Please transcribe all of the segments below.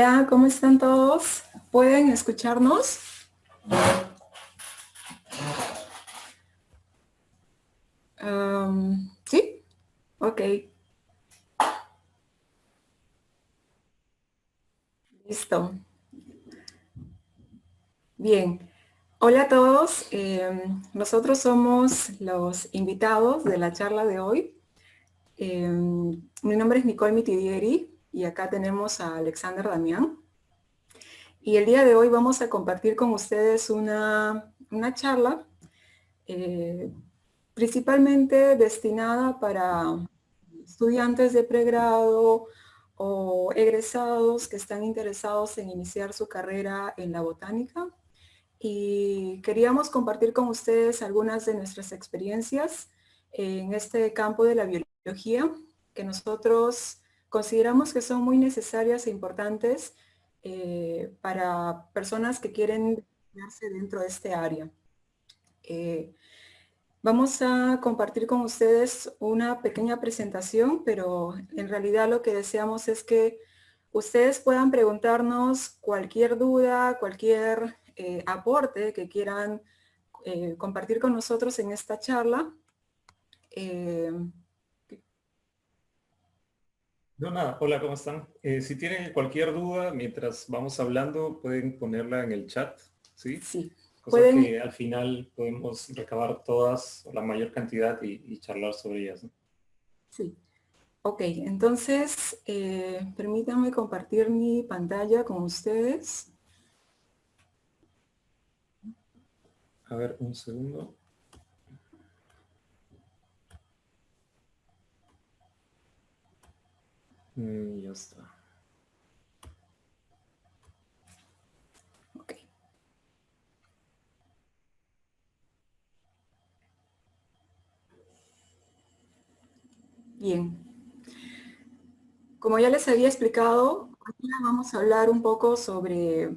Hola, ¿cómo están todos? ¿Pueden escucharnos? ¿Sí? Ok, listo. Bien. Hola a todos. Nosotros somos los invitados de la charla de hoy. Mi nombre es Nicole Mitidieri y acá tenemos a Alexander Damián. Y el día de hoy vamos a compartir con ustedes una charla eh, principalmente destinada para estudiantes de pregrado o egresados que están interesados en iniciar su carrera en la botánica. Y queríamos compartir con ustedes algunas de nuestras experiencias en este campo de la biología, que nosotros consideramos que son muy necesarias e importantes para personas que quieren desarrollarse dentro de este área. Eh, Vamos a compartir con ustedes una pequeña presentación, pero en realidad lo que deseamos es que ustedes puedan preguntarnos cualquier duda, cualquier aporte que quieran compartir con nosotros en esta charla. Eh, No, nada, hola, ¿cómo están? Si tienen cualquier duda mientras vamos hablando, pueden ponerla en el chat, ¿sí? sí, Cosa pueden, que al final podemos recabar todas o la mayor cantidad y charlar sobre ellas, ¿no? sí. Ok, entonces permítanme compartir mi pantalla con ustedes. A ver, un segundo. Ya está. Ok, bien. Como ya les había explicado, hoy día vamos a hablar un poco sobre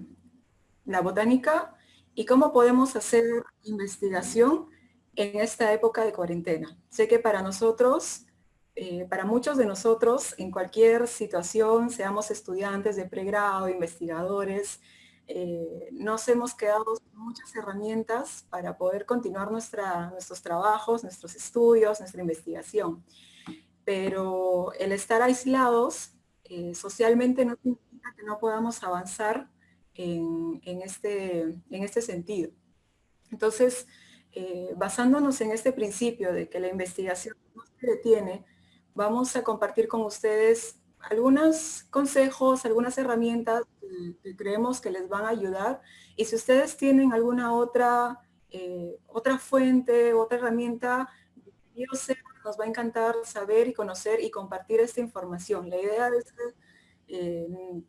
la botánica y cómo podemos hacer investigación en esta época de cuarentena. Sé que para nosotros, para muchos de nosotros, en cualquier situación, seamos estudiantes de pregrado, investigadores, nos hemos quedado sin muchas herramientas para poder continuar nuestros trabajos, nuestros estudios, nuestra investigación. Pero el estar aislados socialmente no significa que no podamos avanzar en este sentido. Entonces, basándonos en este principio de que la investigación no se detiene, vamos a compartir con ustedes algunos consejos, algunas herramientas que creemos que les van a ayudar. Y si ustedes tienen alguna otra fuente, otra herramienta, yo sé, nos va a encantar saber y conocer y compartir esta información. La idea es que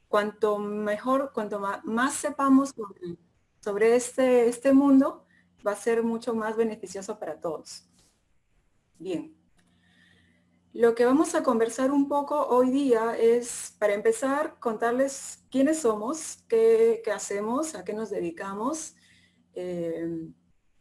cuanto mejor, cuanto más sepamos sobre este mundo, va a ser mucho más beneficioso para todos. Bien. Lo que vamos a conversar un poco hoy día es, para empezar, contarles quiénes somos, qué hacemos, a qué nos dedicamos.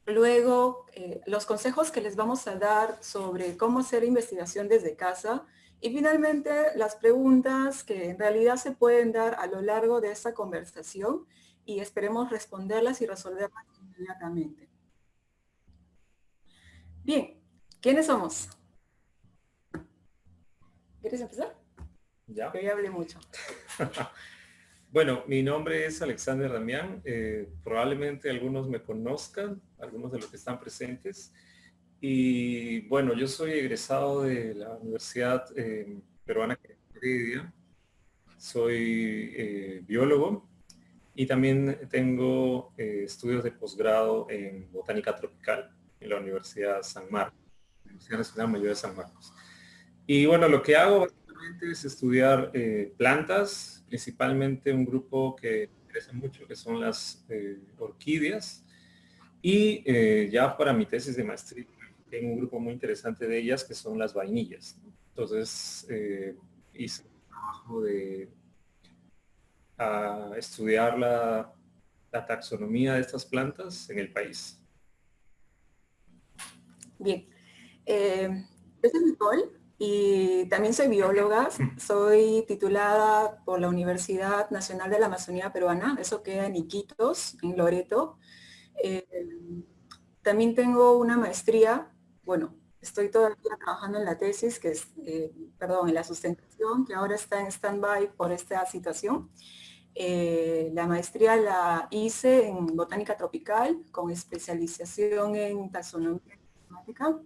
Luego, los consejos que les vamos a dar sobre cómo hacer investigación desde casa. Y finalmente, las preguntas que en realidad se pueden dar a lo largo de esta conversación y esperemos responderlas y resolverlas inmediatamente. Bien, ¿quiénes somos? ¿Quieres empezar? ¿Ya? Yo ya hablé mucho. Bueno, mi nombre es Alexander Damián. Probablemente algunos me conozcan, algunos de los que están presentes. Y bueno, yo soy egresado de la Universidad Peruana de Heredia. Soy biólogo y también tengo estudios de posgrado en botánica tropical en la Universidad San Marcos, Universidad Nacional Mayor de San Marcos. Y bueno, lo que hago básicamente es estudiar plantas, principalmente un grupo que me interesa mucho, que son las orquídeas. Y ya para mi tesis de maestría, tengo un grupo muy interesante de ellas, que son las vainillas, ¿no? Entonces, hice un trabajo de estudiar la taxonomía de estas plantas en el país. Bien. Yo soy Nicole. Y también soy bióloga, soy titulada por la Universidad Nacional de la Amazonía Peruana, eso queda en Iquitos, en Loreto. Eh, También tengo una maestría, bueno, estoy todavía trabajando en la tesis, que es, perdón, en la sustentación, que ahora está en stand-by por esta situación. La maestría la hice en botánica tropical, con especialización en taxonomía climática.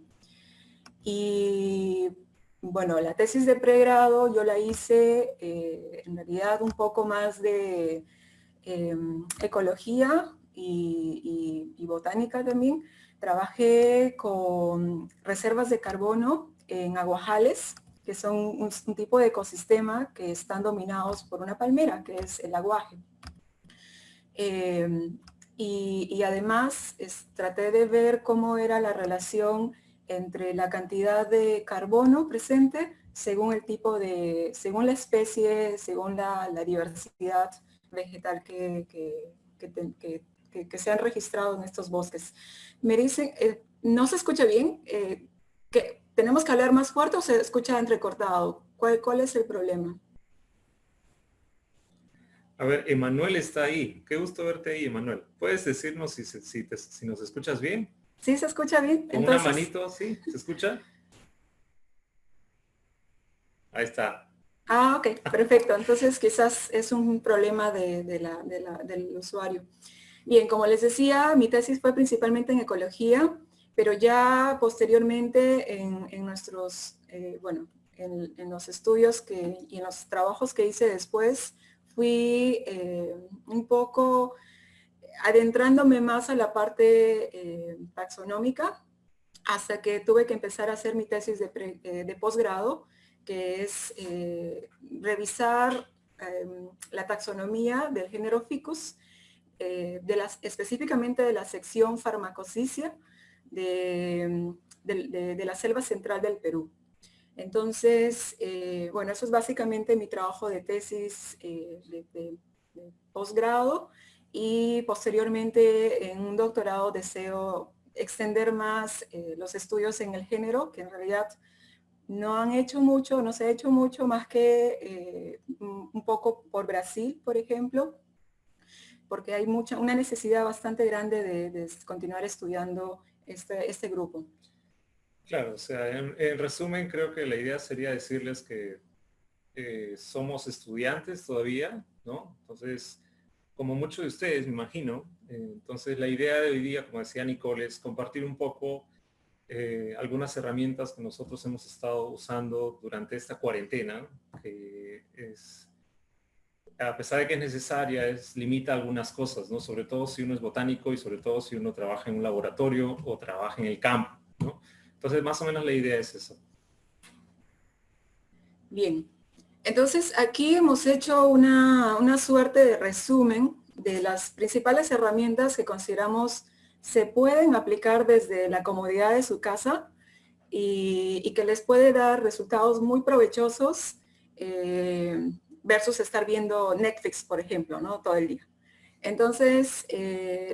Y bueno, la tesis de pregrado yo la hice en realidad un poco más de ecología y botánica también. Trabajé con reservas de carbono en aguajales, que son un tipo de ecosistema que están dominados por una palmera, que es el aguaje. Y además traté de ver cómo era la relación entre la cantidad de carbono presente según el tipo de, según la especie, según la diversidad vegetal que se han registrado en estos bosques. Me dicen, ¿no se escucha bien? ¿Que tenemos que hablar más fuerte o se escucha entrecortado? ¿Cuál es el problema? A ver, Emanuel está ahí. Qué gusto verte ahí, Emanuel. ¿Puedes decirnos si nos escuchas bien? ¿Sí se escucha bien? Con una Entonces, manito, ¿sí? ¿Se escucha? Ahí está. ah, ok, perfecto. Entonces quizás es un problema del usuario. Bien, como les decía, mi tesis fue principalmente en ecología, pero ya posteriormente en nuestros, bueno, en los estudios y en los trabajos que hice después, fui un poco adentrándome más a la parte taxonómica, hasta que tuve que empezar a hacer mi tesis de posgrado, que es revisar la taxonomía del género Ficus, específicamente de la sección Farmacocicia de la selva central del Perú. Entonces, bueno, eso es básicamente mi trabajo de tesis de posgrado, y posteriormente en un doctorado deseo extender más los estudios en el género, que en realidad no han hecho mucho, no se ha hecho mucho más que un poco por Brasil, por ejemplo, porque hay una necesidad bastante grande de continuar estudiando este grupo. Claro, o sea, en resumen, creo que la idea sería decirles que somos estudiantes todavía, ¿no? Entonces, como muchos de ustedes, me imagino, entonces la idea de hoy día, como decía Nicole, es compartir un poco algunas herramientas que nosotros hemos estado usando durante esta cuarentena, que es, a pesar de que es necesaria, limita algunas cosas, ¿no? Sobre todo si uno es botánico y sobre todo si uno trabaja en un laboratorio o trabaja en el campo, ¿no? Entonces, más o menos la idea es eso. Bien, entonces aquí hemos hecho una suerte de resumen de las principales herramientas que consideramos se pueden aplicar desde la comodidad de su casa y que les puede dar resultados muy provechosos versus estar viendo Netflix, por ejemplo, ¿no? Todo el día. Entonces,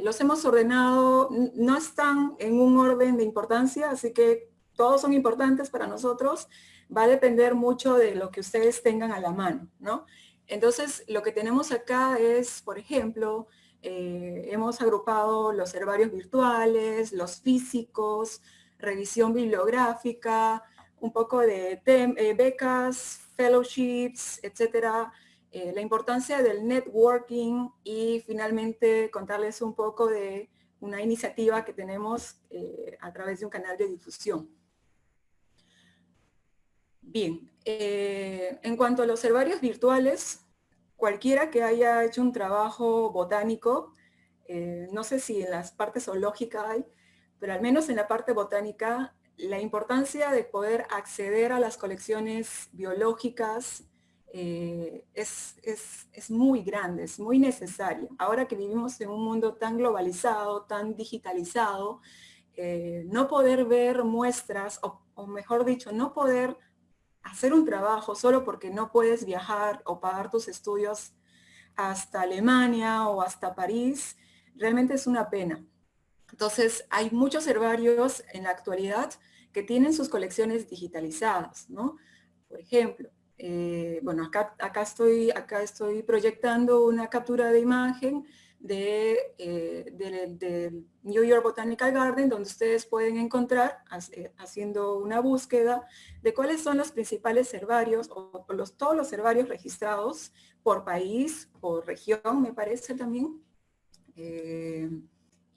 los hemos ordenado, no están en un orden de importancia, así que todos son importantes para nosotros. Va a depender mucho de lo que ustedes tengan a la mano, ¿no? Entonces, lo que tenemos acá es, por ejemplo, hemos agrupado los herbarios virtuales, los físicos, revisión bibliográfica, un poco de becas, fellowships, etcétera, la importancia del networking y finalmente contarles un poco de una iniciativa que tenemos a través de un canal de difusión. Bien, en cuanto a los herbarios virtuales, cualquiera que haya hecho un trabajo botánico, no sé si en las partes zoológicas hay, pero al menos en la parte botánica, la importancia de poder acceder a las colecciones biológicas es muy grande, es muy necesaria. Ahora que vivimos en un mundo tan globalizado, tan digitalizado, no poder ver muestras, o mejor dicho, no poder hacer un trabajo solo porque no puedes viajar o pagar tus estudios hasta Alemania o hasta París, realmente es una pena. Entonces, hay muchos herbarios en la actualidad que tienen sus colecciones digitalizadas, ¿no? Por ejemplo, bueno, acá estoy proyectando una captura de imagen del New York Botanical Garden, donde ustedes pueden encontrar, haciendo una búsqueda, de cuáles son los principales herbarios, o todos los herbarios registrados por país, por región, me parece también.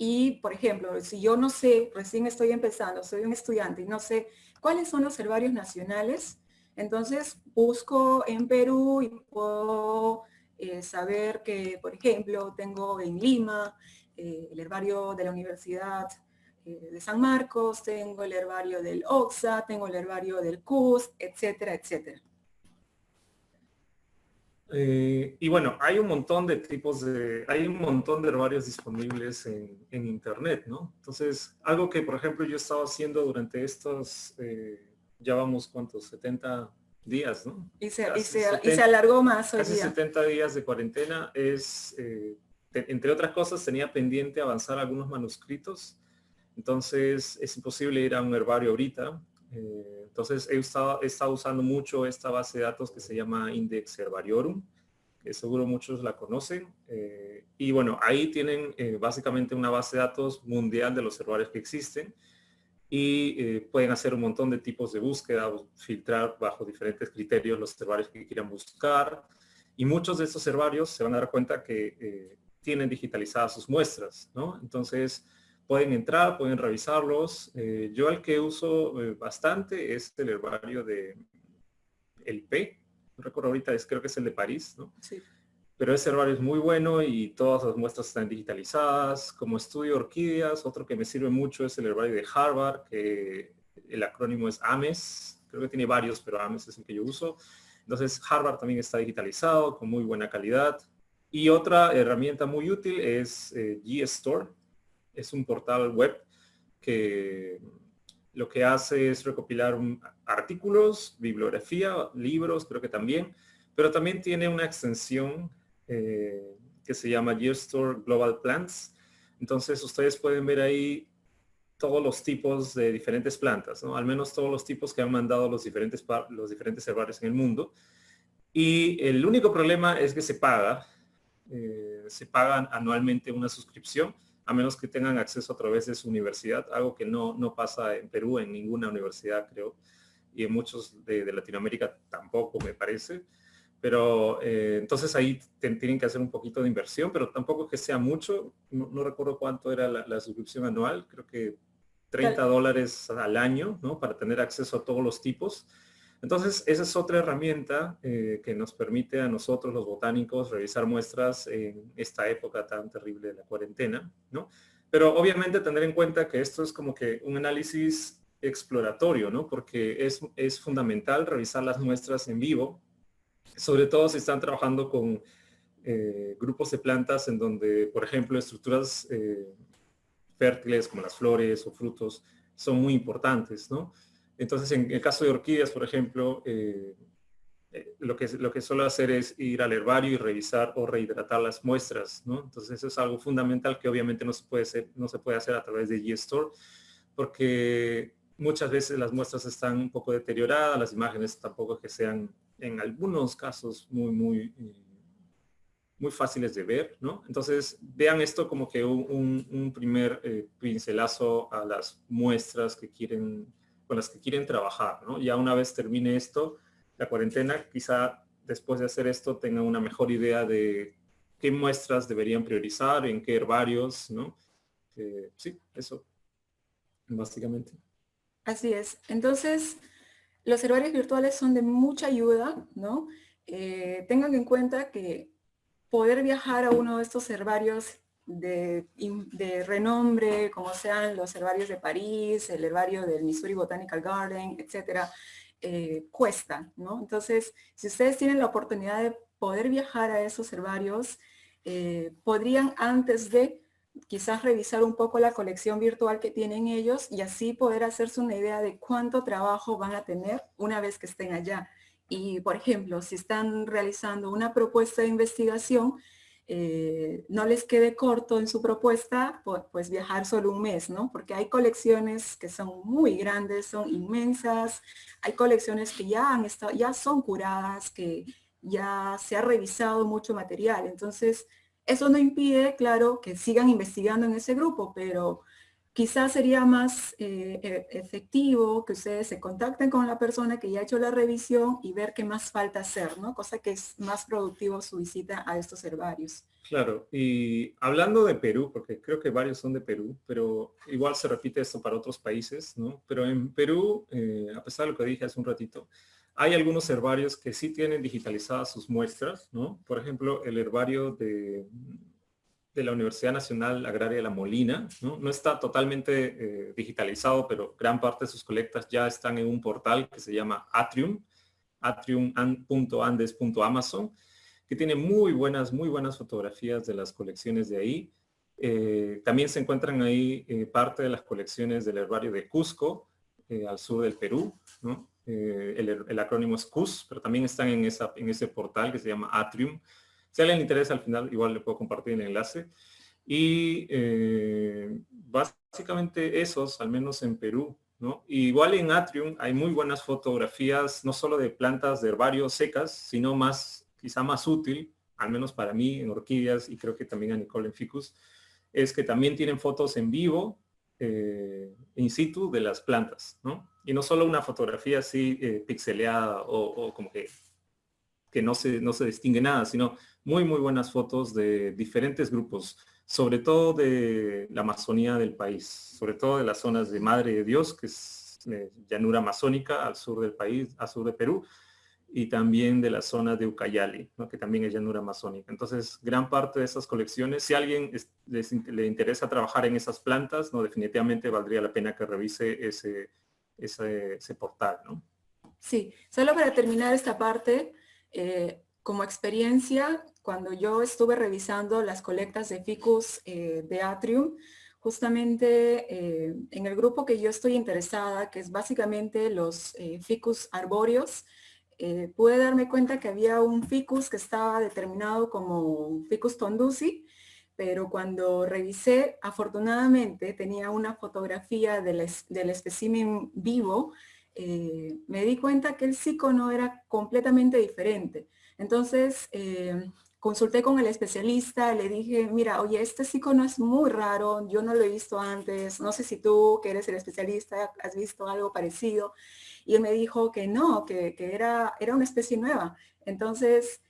Y, por ejemplo, si yo no sé, recién estoy empezando, soy un estudiante y no sé cuáles son los herbarios nacionales, entonces busco en Perú y puedo saber que, por ejemplo, tengo en Lima el herbario de la Universidad de San Marcos, tengo el herbario del OXA, tengo el herbario del CUS, etcétera, etcétera. Y bueno, hay un montón de hay un montón de herbarios disponibles en Internet, ¿no? Entonces, algo que, por ejemplo, yo he estado haciendo durante estos, ya vamos, ¿cuántos? 70 días, ¿no? Y se alargó más hoy Casi día. 70 días de cuarentena es, entre otras cosas, tenía pendiente avanzar algunos manuscritos. Entonces, es imposible ir a un herbario ahorita. Entonces he estado usando mucho esta base de datos que se llama Index Herbariorum, que seguro muchos la conocen. Y bueno, ahí tienen básicamente una base de datos mundial de los herbarios que existen y pueden hacer un montón de tipos de búsqueda, filtrar bajo diferentes criterios los herbarios que quieran buscar. Y muchos de estos herbarios se van a dar cuenta que tienen digitalizadas sus muestras, ¿no? Entonces, pueden entrar, pueden revisarlos. Yo el que uso bastante es el herbario de el P. No recuerdo ahorita, creo que es el de París, ¿no? Sí. Pero ese herbario es muy bueno y todas las muestras están digitalizadas. Como estudio orquídeas, otro que me sirve mucho es el herbario de Harvard, que el acrónimo es AMES. Creo que tiene varios, pero AMES es el que yo uso. Entonces, Harvard también está digitalizado con muy buena calidad. Y otra herramienta muy útil es GStore. Es un portal web que lo que hace es recopilar artículos, bibliografía, libros, creo que también, pero también tiene una extensión que se llama GeoStore Global Plants. Entonces ustedes pueden ver ahí todos los tipos de diferentes plantas, ¿no? Al menos todos los tipos que han mandado los diferentes herbarios en el mundo. Y el único problema es que se pagan anualmente una suscripción, a menos que tengan acceso a través de su universidad, algo que no pasa en Perú, en ninguna universidad creo, y en muchos de Latinoamérica tampoco me parece. Pero entonces ahí tienen que hacer un poquito de inversión, pero tampoco que sea mucho. No recuerdo cuánto era la suscripción anual, creo que $30 al año, ¿no? Para tener acceso a todos los tipos. Entonces, esa es otra herramienta que nos permite a nosotros, los botánicos, revisar muestras en esta época tan terrible de la cuarentena, ¿no? Pero obviamente tener en cuenta que esto es como que un análisis exploratorio, ¿no? Porque es fundamental revisar las muestras en vivo, sobre todo si están trabajando con grupos de plantas en donde, por ejemplo, estructuras fértiles como las flores o frutos son muy importantes, ¿no? Entonces, en el caso de orquídeas, por ejemplo, lo que suelo hacer es ir al herbario y revisar o rehidratar las muestras, ¿no? Entonces, eso es algo fundamental que obviamente no se puede hacer a través de GStore, porque muchas veces las muestras están un poco deterioradas, las imágenes tampoco que sean, en algunos casos, muy fáciles de ver, ¿no? Entonces, vean esto como que un primer pincelazo a las muestras con las que quieren trabajar, ¿no? Ya una vez termine esto, la cuarentena, quizá después de hacer esto tengan una mejor idea de qué muestras deberían priorizar, en qué herbarios, ¿no? Sí, eso, básicamente. Así es. Entonces, los herbarios virtuales son de mucha ayuda, ¿no? Tengan en cuenta que poder viajar a uno de estos herbarios de renombre, como sean los herbarios de París, el herbario del Missouri Botanical Garden, etcétera, cuesta, ¿no? Entonces, si ustedes tienen la oportunidad de poder viajar a esos herbarios, podrían antes de quizás revisar un poco la colección virtual que tienen ellos y así poder hacerse una idea de cuánto trabajo van a tener una vez que estén allá. Y, por ejemplo, si están realizando una propuesta de investigación, no les quede corto en su propuesta, pues viajar solo un mes, ¿no? Porque hay colecciones que son muy grandes, son inmensas, hay colecciones que ya han estado, ya son curadas, que ya se ha revisado mucho material. Entonces, eso no impide, claro, que sigan investigando en ese grupo, pero quizás sería más efectivo que ustedes se contacten con la persona que ya ha hecho la revisión y ver qué más falta hacer, ¿no? Cosa que es más productivo su visita a estos herbarios. Claro, y hablando de Perú, porque creo que varios son de Perú, pero igual se repite esto para otros países, ¿no? Pero en Perú, a pesar de lo que dije hace un ratito, hay algunos herbarios que sí tienen digitalizadas sus muestras, ¿no? Por ejemplo, el herbario de la Universidad Nacional Agraria de La Molina, ¿no? No está totalmente digitalizado, pero gran parte de sus colectas ya están en un portal que se llama Atrium, atrium.andes.amazon, que tiene muy buenas fotografías de las colecciones de ahí. También se encuentran ahí parte de las colecciones del herbario de Cusco, al sur del Perú, ¿no? El acrónimo es CUS, pero también están en ese portal que se llama Atrium. Si a alguien le interesa, al final igual le puedo compartir el enlace. Y básicamente esos, al menos en Perú, ¿no? Y igual en Atrium hay muy buenas fotografías, no solo de plantas de herbario secas, sino más, quizá más útil, al menos para mí en orquídeas y creo que también a Nicole en ficus, es que también tienen fotos en vivo, in situ de las plantas, ¿no? Y no solo una fotografía así pixeleada o como que no se distingue nada, sino muy buenas fotos de diferentes grupos, sobre todo de la Amazonía del país, sobre todo de las zonas de Madre de Dios, que es llanura amazónica al sur del país, al sur de Perú, y también de la zona de Ucayali, ¿no? Que también es llanura amazónica. Entonces, gran parte de esas colecciones, si a alguien le interesa trabajar en esas plantas, no, definitivamente valdría la pena que revise ese portal, ¿no? Sí, solo para terminar esta parte, como experiencia, cuando yo estuve revisando las colectas de ficus de Atrium, justamente en el grupo que yo estoy interesada, que es básicamente los ficus arbóreos, pude darme cuenta que había un ficus que estaba determinado como ficus tondusi, pero cuando revisé, afortunadamente tenía una fotografía del espécimen vivo. Me di cuenta que el psicono era completamente diferente. Entonces, consulté con el especialista, le dije, mira, oye, este psicono es muy raro, yo no lo he visto antes, no sé si tú, que eres el especialista, has visto algo parecido. Y él me dijo que no, que era una especie nueva. Entonces,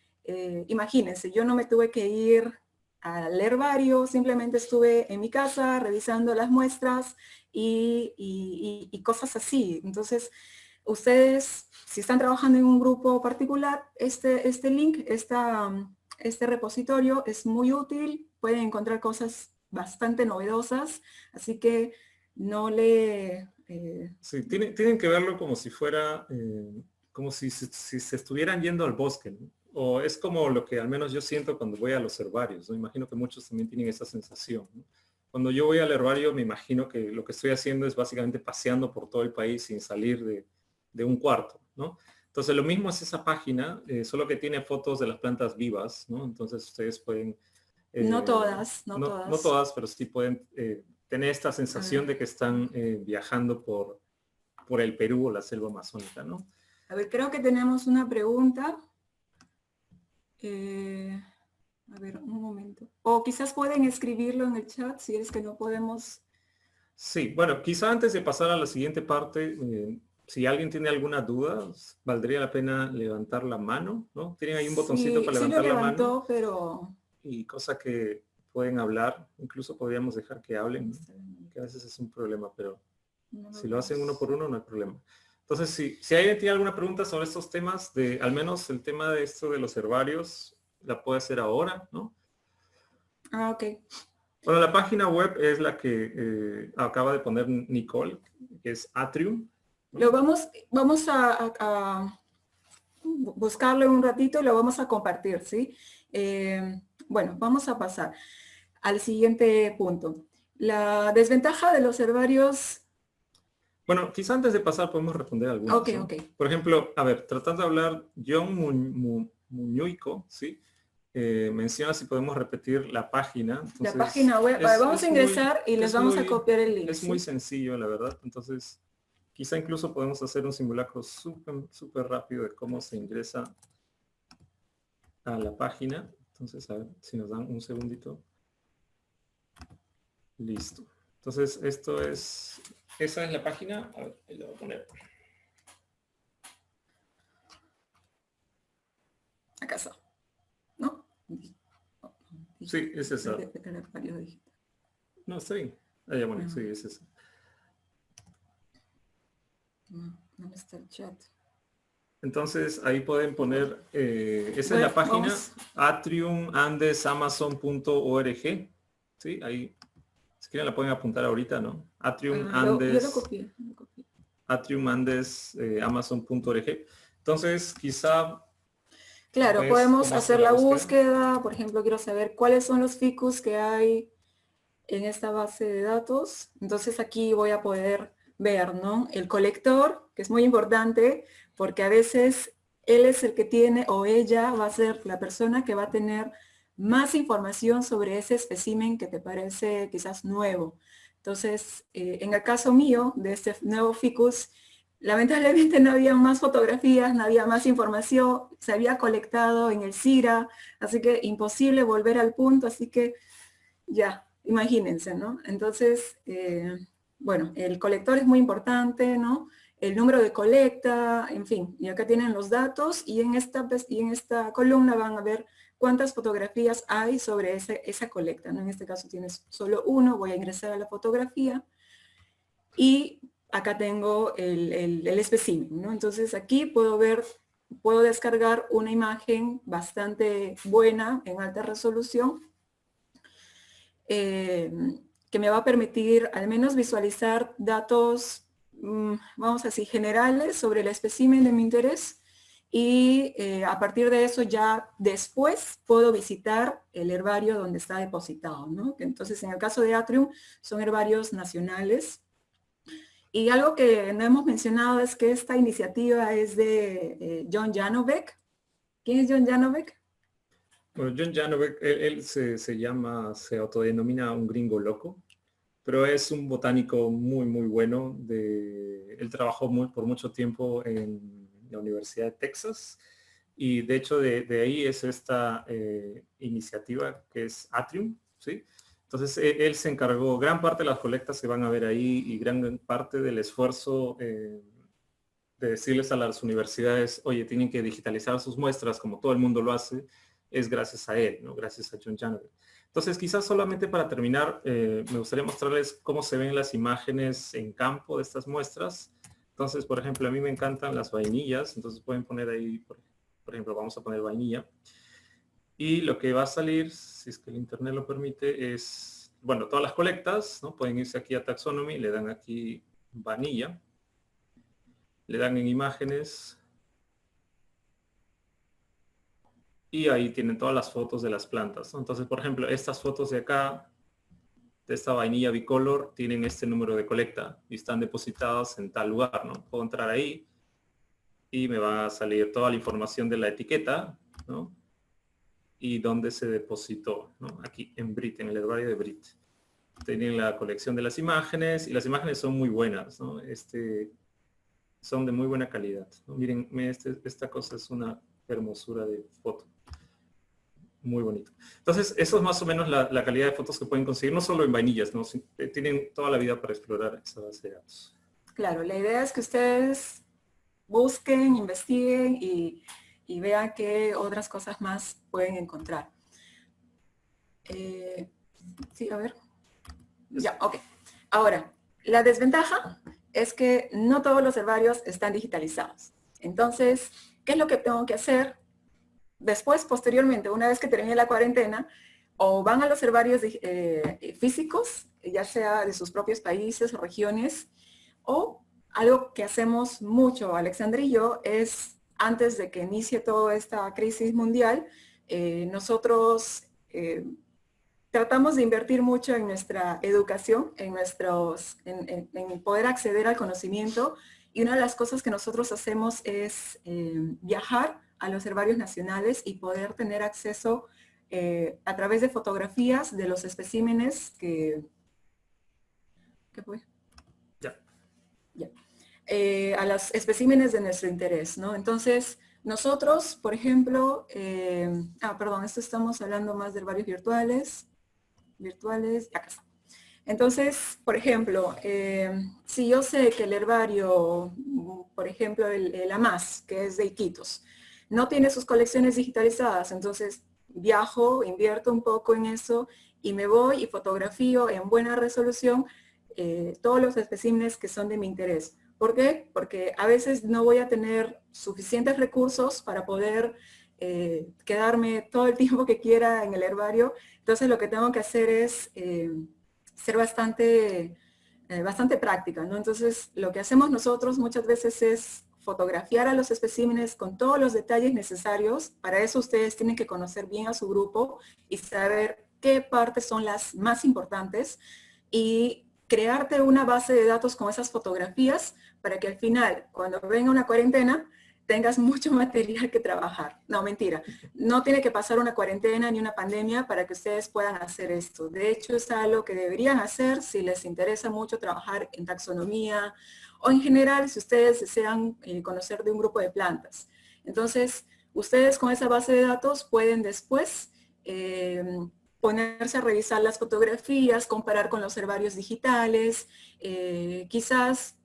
imagínense, yo no me tuve que ir al herbario, simplemente estuve en mi casa revisando las muestras y cosas así. Entonces, ustedes, si están trabajando en un grupo particular, este link, este repositorio es muy útil, pueden encontrar cosas bastante novedosas, así que no le... Sí, tienen que verlo como si fuera, como si se estuvieran yendo al bosque, ¿no? O es como lo que al menos yo siento cuando voy a los herbarios, ¿no? Imagino que muchos también tienen esa sensación, ¿no? Cuando yo voy al herbario me imagino que lo que estoy haciendo es básicamente paseando por todo el país sin salir de un cuarto, ¿no? Entonces lo mismo es esa página, solo que tiene fotos de las plantas vivas, ¿no? Entonces ustedes pueden, no todas, no no todas. todas, pero sí pueden tener esta A sensación ver, de que están viajando por el Perú o la selva amazónica, ¿no? a ver, creo que tenemos una pregunta. A ver, un momento. O quizás pueden escribirlo en el chat si es que no podemos. Sí, bueno, quizá antes de pasar a la siguiente parte, si alguien tiene alguna duda, valdría la pena levantar la mano, ¿no? Tienen ahí un botoncito Sí, para sí lo levantar la mano levantó, pero... y cosa que pueden hablar, incluso podríamos dejar que hablen, ¿no? Que a veces es un problema, pero No lo si lo hacen uno vemos. por uno no hay problema. Entonces, si alguien tiene alguna pregunta sobre estos temas, al menos el tema de esto de los herbarios, la puede hacer ahora, ¿no? Ah, ok. Bueno, la página web es la que acaba de poner Nicole, que es Atrium, Lo ¿no? vamos a buscarlo en un ratito y lo vamos a compartir, ¿sí? Bueno, vamos a pasar al siguiente punto. La desventaja de los herbarios... Bueno, quizá antes de pasar podemos responder Ok, algunas, ¿no? ok. Por ejemplo, a ver, tratando de hablar John Muñuico, ¿sí? menciona si podemos repetir la página. Entonces, la página web, vamos a ingresar y les vamos a copiar el link. Es muy sencillo, la verdad. Entonces, quizá incluso podemos hacer un simulacro súper rápido de cómo se ingresa a la página. Entonces, a ver si nos dan un segundito. Listo. Entonces, esa es la página. A ver, ahí lo voy a poner. Acá está, ¿no? Sí, es esa. No, está bien. Ah, ya, bueno, sí, es esa. ¿Dónde está el chat? Entonces, ahí pueden poner, esa es la página, atriumandesamazon.org. ¿Sí? Ahí, si quieren la pueden apuntar ahorita, ¿no? Atrium Andes. Yo lo copié. atriumandesamazon.org. Entonces, quizá... Claro, podemos hacer la búsqueda. Por ejemplo, quiero saber cuáles son los ficus que hay en esta base de datos. Entonces aquí voy a poder ver, ¿no? El colector, que es muy importante, porque a veces él es el que tiene, o ella va a ser la persona que va a tener más información sobre ese espécimen que te parece quizás nuevo. Entonces, en el caso mío, de este nuevo ficus, lamentablemente no había más fotografías, no había más información, se había colectado en el CIRA, así que imposible volver al punto, así que ya, imagínense, ¿no? Entonces, bueno, el colector es muy importante, ¿no? El número de colecta, en fin, y acá tienen los datos y en esta columna van a ver cuántas fotografías hay sobre esa colecta, ¿no? En este caso tienes solo uno, voy a ingresar a la fotografía y acá tengo el espécimen, ¿no? Entonces aquí puedo descargar una imagen bastante buena en alta resolución que me va a permitir al menos visualizar datos, vamos a decir, generales sobre el espécimen de mi interés y a partir de eso ya después puedo visitar el herbario donde está depositado, ¿no? Entonces en el caso de Atrium son herbarios nacionales. Y algo que no hemos mencionado es que esta iniciativa es de John Janovic. ¿Quién es John Janovic? Bueno, John Janovic, él se autodenomina un gringo loco, pero es un botánico muy bueno. Él trabajó por mucho tiempo en la Universidad de Texas y de hecho de ahí es esta iniciativa que es Atrium, ¿sí? Entonces él se encargó, gran parte de las colectas se van a ver ahí y gran parte del esfuerzo de decirles a las universidades, oye, tienen que digitalizar sus muestras como todo el mundo lo hace, es gracias a él, ¿no? Gracias a John Janovic. Entonces, quizás solamente para terminar, me gustaría mostrarles cómo se ven las imágenes en campo de estas muestras. Entonces, por ejemplo, a mí me encantan las vainillas, entonces pueden poner ahí, por ejemplo, vamos a poner vainilla. Y lo que va a salir, si es que el internet lo permite, es, bueno, todas las colectas, ¿no? Pueden irse aquí a Taxonomy, le dan aquí vanilla, le dan en imágenes, y ahí tienen todas las fotos de las plantas, ¿no? Entonces, por ejemplo, estas fotos de acá, de esta vainilla bicolor, tienen este número de colecta y están depositadas en tal lugar, ¿no? Puedo entrar ahí y me va a salir toda la información de la etiqueta, ¿no? Y dónde se depositó, ¿no? Aquí en Brit, en el herbario de Brit. Tienen la colección de las imágenes y las imágenes son muy buenas, ¿no? Son de muy buena calidad, ¿no? Miren, esta cosa es una hermosura de foto. Muy bonito. Entonces, eso es más o menos la calidad de fotos que pueden conseguir, no solo en vainillas, ¿no? Tienen toda la vida para explorar esa base de datos. Claro, la idea es que ustedes busquen, investiguen y vean qué otras cosas más pueden encontrar. Sí, a ver. Ya, ok. Ahora, la desventaja es que no todos los herbarios están digitalizados. Entonces, ¿qué es lo que tengo que hacer? Después, posteriormente, una vez que termine la cuarentena, o van a los herbarios físicos, ya sea de sus propios países o regiones, o algo que hacemos mucho, Alexandra y yo, es antes de que inicie toda esta crisis mundial, nosotros tratamos de invertir mucho en nuestra educación, en poder acceder al conocimiento, y una de las cosas que nosotros hacemos es viajar a los herbarios nacionales y poder tener acceso a través de fotografías de los especímenes que... ¿Qué fue? Ya. Ya. A los especímenes de nuestro interés, ¿no? Entonces, nosotros, por ejemplo, perdón, esto estamos hablando más de herbarios virtuales, acá está. Entonces, por ejemplo, si yo sé que el herbario, por ejemplo, el AMAS, que es de Iquitos, no tiene sus colecciones digitalizadas, entonces viajo, invierto un poco en eso y me voy y fotografío en buena resolución todos los especímenes que son de mi interés. ¿Por qué? Porque a veces no voy a tener suficientes recursos para poder quedarme todo el tiempo que quiera en el herbario. Entonces lo que tengo que hacer es ser bastante práctica, ¿no? Entonces lo que hacemos nosotros muchas veces es fotografiar a los especímenes con todos los detalles necesarios. Para eso ustedes tienen que conocer bien a su grupo y saber qué partes son las más importantes y crearte una base de datos con esas fotografías para que al final, cuando venga una cuarentena, tengas mucho material que trabajar. No, mentira. No tiene que pasar una cuarentena ni una pandemia para que ustedes puedan hacer esto. De hecho, es algo que deberían hacer si les interesa mucho trabajar en taxonomía o en general si ustedes desean conocer de un grupo de plantas. Entonces, ustedes con esa base de datos pueden después ponerse a revisar las fotografías, comparar con los herbarios digitales, quizás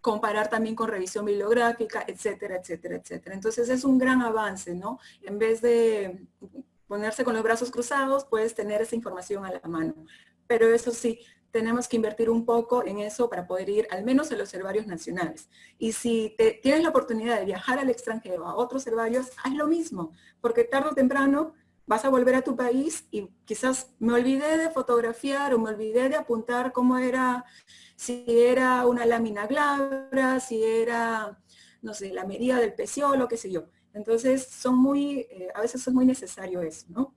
comparar también con revisión bibliográfica, etcétera, etcétera, etcétera. Entonces es un gran avance, ¿no? En vez de ponerse con los brazos cruzados, puedes tener esa información a la mano. Pero eso sí, tenemos que invertir un poco en eso para poder ir al menos a los herbarios nacionales. Y si tienes la oportunidad de viajar al extranjero, a otros herbarios, haz lo mismo, porque tarde o temprano vas a volver a tu país y quizás me olvidé de fotografiar o me olvidé de apuntar cómo era, si era una lámina glabra, si era, no sé, la medida del peciolo, qué sé yo. Entonces a veces es muy necesario eso, ¿no?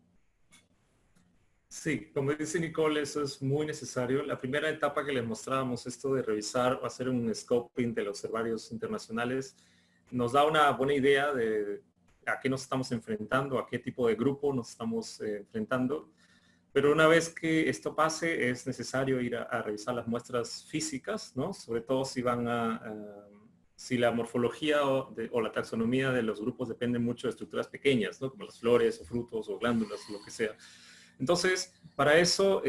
Sí, como dice Nicole, eso es muy necesario. La primera etapa que les mostrábamos, esto de revisar o hacer un scoping de los herbarios internacionales, nos da una buena idea de a qué nos estamos enfrentando, a qué tipo de grupo nos estamos enfrentando. Pero una vez que esto pase, es necesario ir a revisar las muestras físicas, ¿no? Sobre todo si si la morfología o la taxonomía de los grupos depende mucho de estructuras pequeñas, ¿no? Como las flores o frutos o glándulas o lo que sea. Entonces, para eso,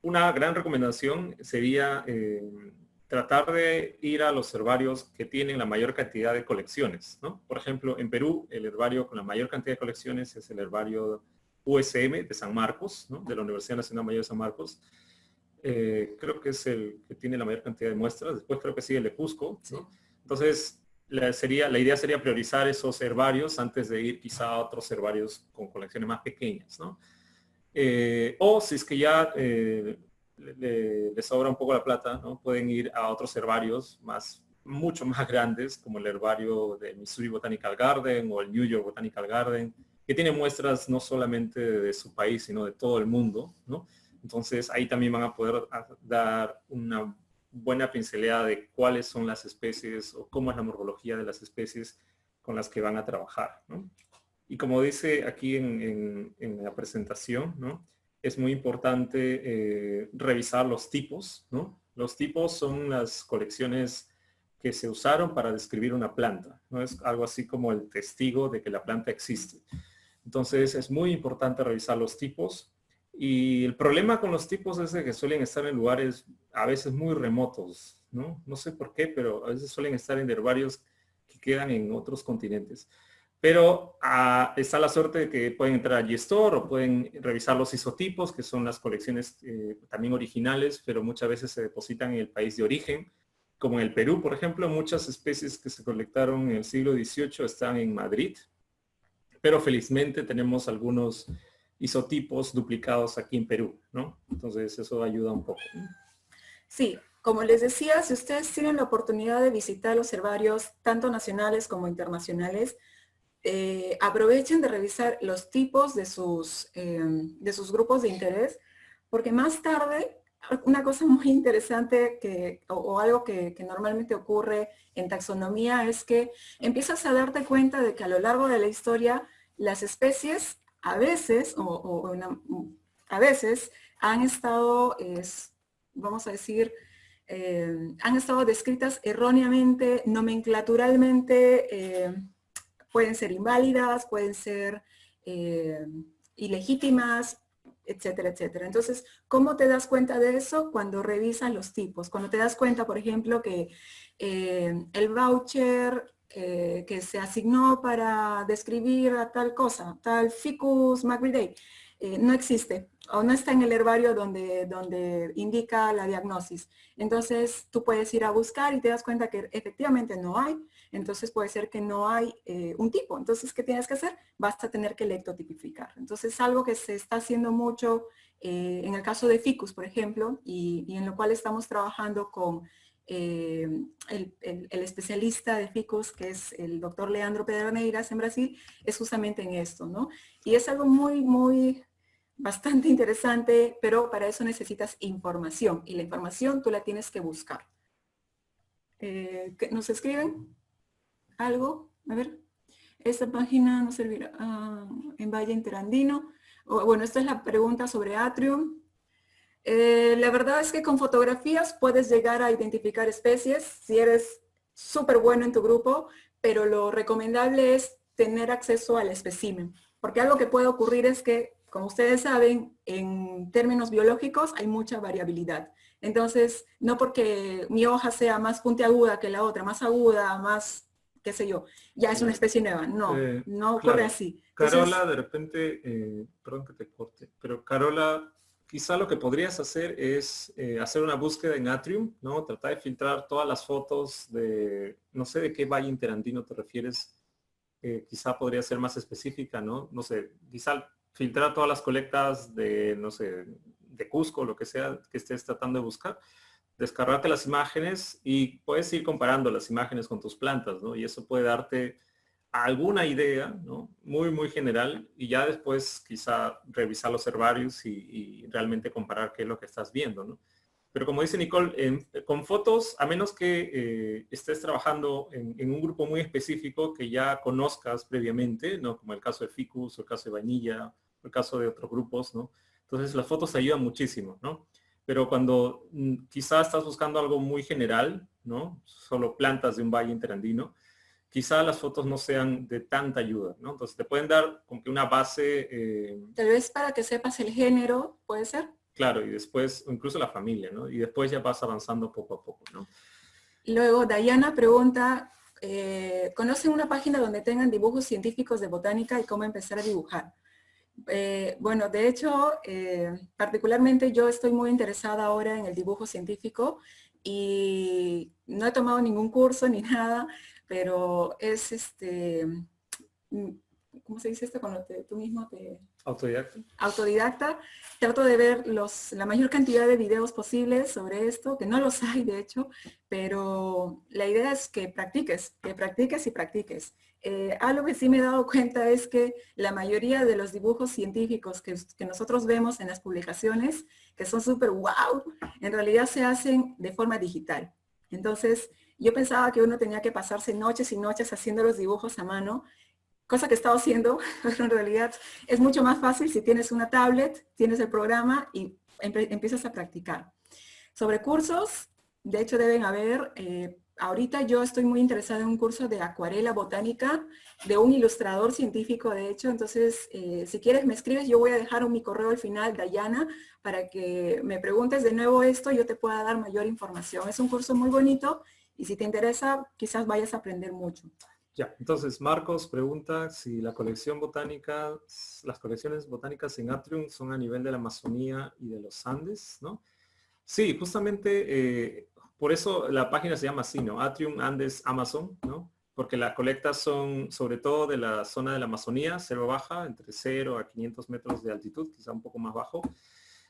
una gran recomendación sería tratar de ir a los herbarios que tienen la mayor cantidad de colecciones, ¿no? Por ejemplo, en Perú, el herbario con la mayor cantidad de colecciones es el herbario USM de San Marcos, ¿no? De la Universidad Nacional Mayor de San Marcos. Creo que es el que tiene la mayor cantidad de muestras. Después creo que sigue el de Cusco, ¿no? Entonces, la idea sería priorizar esos herbarios antes de ir quizá a otros herbarios con colecciones más pequeñas, ¿no? O si es que ya les sobra un poco la plata, ¿no? Pueden ir a otros herbarios mucho más grandes, como el herbario de Missouri Botanical Garden o el New York Botanical Garden, que tiene muestras no solamente de su país, sino de todo el mundo, ¿no? Entonces ahí también van a poder dar una buena pincelada de cuáles son las especies o cómo es la morfología de las especies con las que van a trabajar, ¿no? Y como dice aquí en la presentación, ¿no? Es muy importante revisar los tipos, ¿no? Los tipos son las colecciones que se usaron para describir una planta, ¿no? Es algo así como el testigo de que la planta existe. Entonces es muy importante revisar los tipos. Y el problema con los tipos es de que suelen estar en lugares a veces muy remotos, ¿no? No sé por qué, pero a veces suelen estar en herbarios que quedan en otros continentes. Pero está la suerte de que pueden entrar a G-Store o pueden revisar los isotipos, que son las colecciones también originales, pero muchas veces se depositan en el país de origen. Como en el Perú, por ejemplo, muchas especies que se colectaron en el siglo XVIII están en Madrid, pero felizmente tenemos algunos isotipos duplicados aquí en Perú, ¿no? Entonces eso ayuda un poco, ¿no? Sí, como les decía, si ustedes tienen la oportunidad de visitar los herbarios, tanto nacionales como internacionales, aprovechen de revisar los tipos de sus grupos de interés, porque más tarde, una cosa muy interesante o algo que normalmente ocurre en taxonomía es que empiezas a darte cuenta de que a lo largo de la historia las especies a veces, a veces han estado, vamos a decir, han estado descritas erróneamente, nomenclaturalmente, pueden ser inválidas, pueden ser ilegítimas, etcétera, etcétera. Entonces, ¿cómo te das cuenta de eso? Cuando revisas los tipos. Cuando te das cuenta, por ejemplo, que el voucher que se asignó para describir a tal cosa, tal ficus macbridae, no existe o no está en el herbario donde indica la diagnosis. Entonces tú puedes ir a buscar y te das cuenta que efectivamente no hay. Entonces puede ser que no hay un tipo. Entonces, ¿qué tienes que hacer? Vas a tener que lectotipificar. Entonces, algo que se está haciendo mucho en el caso de ficus, por ejemplo, y en lo cual estamos trabajando con el especialista de ficus, que es el doctor Leandro Pederneiras en Brasil, es justamente en esto, ¿no? Y es algo bastante interesante, pero para eso necesitas información, y la información tú la tienes que buscar. ¿Nos escriben algo? A ver, esta página no servirá en Valle Interandino. Bueno, esta es la pregunta sobre Atrium. La verdad es que con fotografías puedes llegar a identificar especies si eres súper bueno en tu grupo, pero lo recomendable es tener acceso al espécimen, porque algo que puede ocurrir es que, como ustedes saben, en términos biológicos hay mucha variabilidad. Entonces, no porque mi hoja sea más puntiaguda que la otra, más aguda, más, qué sé yo, ya es una especie nueva. No, no ocurre Claro. así. Carola, Entonces, de repente, perdón que te corte, pero Carola, quizá lo que podrías hacer es hacer una búsqueda en Atrium, ¿no? Tratar de filtrar todas las fotos de, no sé de qué valle interandino te refieres, quizá podría ser más específica, ¿no? No sé, quizá filtrar todas las colectas de, no sé, de Cusco, lo que sea que estés tratando de buscar, descargarte las imágenes y puedes ir comparando las imágenes con tus plantas, ¿no? Y eso puede darte alguna idea, ¿no? Muy, muy general, y ya después quizá revisar los herbarios y realmente comparar qué es lo que estás viendo, ¿no? Pero como dice Nicole, con fotos, a menos que estés trabajando en un grupo muy específico que ya conozcas previamente, ¿no? Como el caso de Ficus, o el caso de Vainilla, o el caso de otros grupos, ¿no? Entonces las fotos te ayudan muchísimo, ¿no? Pero cuando quizá estás buscando algo muy general, ¿no? Solo plantas de un valle interandino, quizá las fotos no sean de tanta ayuda, ¿no? Entonces te pueden dar como que una base, tal vez para que sepas el género, ¿puede ser? claro, y después, o incluso la familia, ¿no? Y después ya vas avanzando poco a poco, ¿no? Luego, Dayana pregunta, ¿conocen una página donde tengan dibujos científicos de botánica y cómo empezar a dibujar? Bueno, de hecho, particularmente yo estoy muy interesada ahora en el dibujo científico y no he tomado ningún curso ni nada, pero es mm, ¿cómo se dice esto? Cuando tú mismo te Autodidacta. autodidacta, trato de ver la mayor cantidad de videos posibles sobre esto, que no los hay de hecho, pero la idea es que practiques y practiques. Algo que sí me he dado cuenta es que la mayoría de los dibujos científicos que nosotros vemos en las publicaciones, que son súper wow, en realidad se hacen de forma digital. Entonces, yo pensaba que uno tenía que pasarse noches y noches haciendo los dibujos a mano, cosa que he estado haciendo, pero en realidad es mucho más fácil si tienes una tablet, tienes el programa y empiezas a practicar. Sobre cursos, de hecho deben haber, ahorita yo estoy muy interesada en un curso de acuarela botánica de un ilustrador científico, de hecho, entonces si quieres me escribes, yo voy a dejar mi correo al final, Dayana, para que me preguntes de nuevo esto, yo te pueda dar mayor información. Es un curso muy bonito y si te interesa, quizás vayas a aprender mucho. Ya, entonces Marcos pregunta si la colección botánica, las colecciones botánicas en Atrium son a nivel de la Amazonía y de los Andes, ¿no? Sí, justamente por eso la página se llama así, ¿no? Atrium Andes Amazon, ¿no? Porque las colectas son sobre todo de la zona de la Amazonía, cero baja, entre 0 a 500 metros de altitud, quizá un poco más bajo.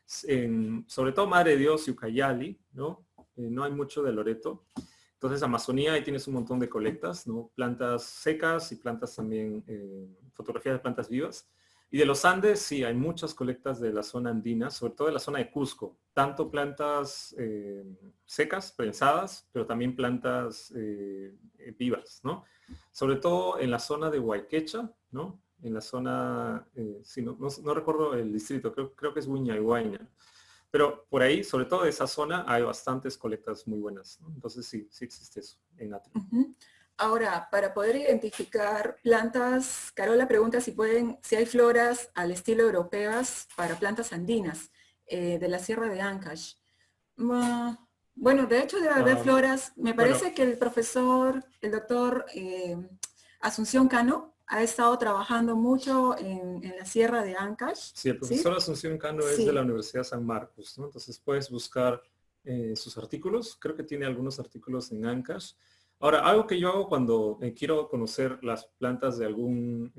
Sobre todo Madre de Dios y Ucayali, ¿no? No hay mucho de Loreto. Entonces, Amazonía, ahí tienes un montón de colectas, ¿no? Plantas secas y plantas también, fotografías de plantas vivas. Y de los Andes, sí, hay muchas colectas de la zona andina, sobre todo de la zona de Cusco. Tanto plantas secas, prensadas, pero también plantas vivas, ¿no? Sobre todo en la zona de Huayquecha, ¿no? en la zona, sí, no recuerdo el distrito, creo que es Huayna. Pero por ahí, sobre todo de esa zona, hay bastantes colectas muy buenas, ¿no? Entonces sí, sí existe eso en Atria. Ahora, para poder identificar plantas, Carola pregunta si hay floras al estilo europeas para plantas andinas de la Sierra de Ancash. Bueno, de hecho debe haber floras. Me Bueno, parece que el doctor Asunción Cano, ha estado trabajando mucho en la Sierra de Ancash. sí, el ¿Sí? profesor Asunción Cano es de la Sí. Universidad San Marcos, ¿no? Entonces puedes buscar sus artículos. Creo que tiene algunos artículos en Ancash. Ahora, algo que yo hago cuando quiero conocer las plantas de algún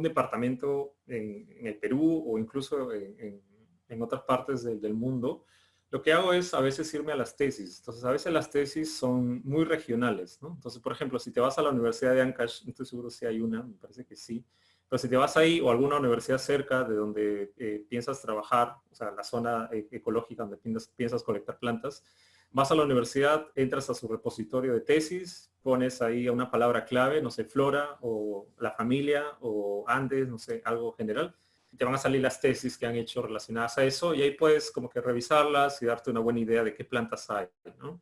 departamento en el Perú o incluso en otras partes del mundo, lo que hago es a veces irme a las tesis. Entonces, a veces las tesis son muy regionales, ¿no? Entonces, por ejemplo, si te vas a la Universidad de Ancash, no estoy seguro si hay una, me parece que sí, pero si te vas ahí o a alguna universidad cerca de donde piensas trabajar, o sea, la zona ecológica donde piensas colectar plantas, vas a la universidad, entras a su repositorio de tesis, pones ahí una palabra clave, no sé, flora o la familia o Andes, no sé, algo general, y te van a salir las tesis que han hecho relacionadas a eso y ahí puedes como que revisarlas y darte una buena idea de qué plantas hay, ¿no?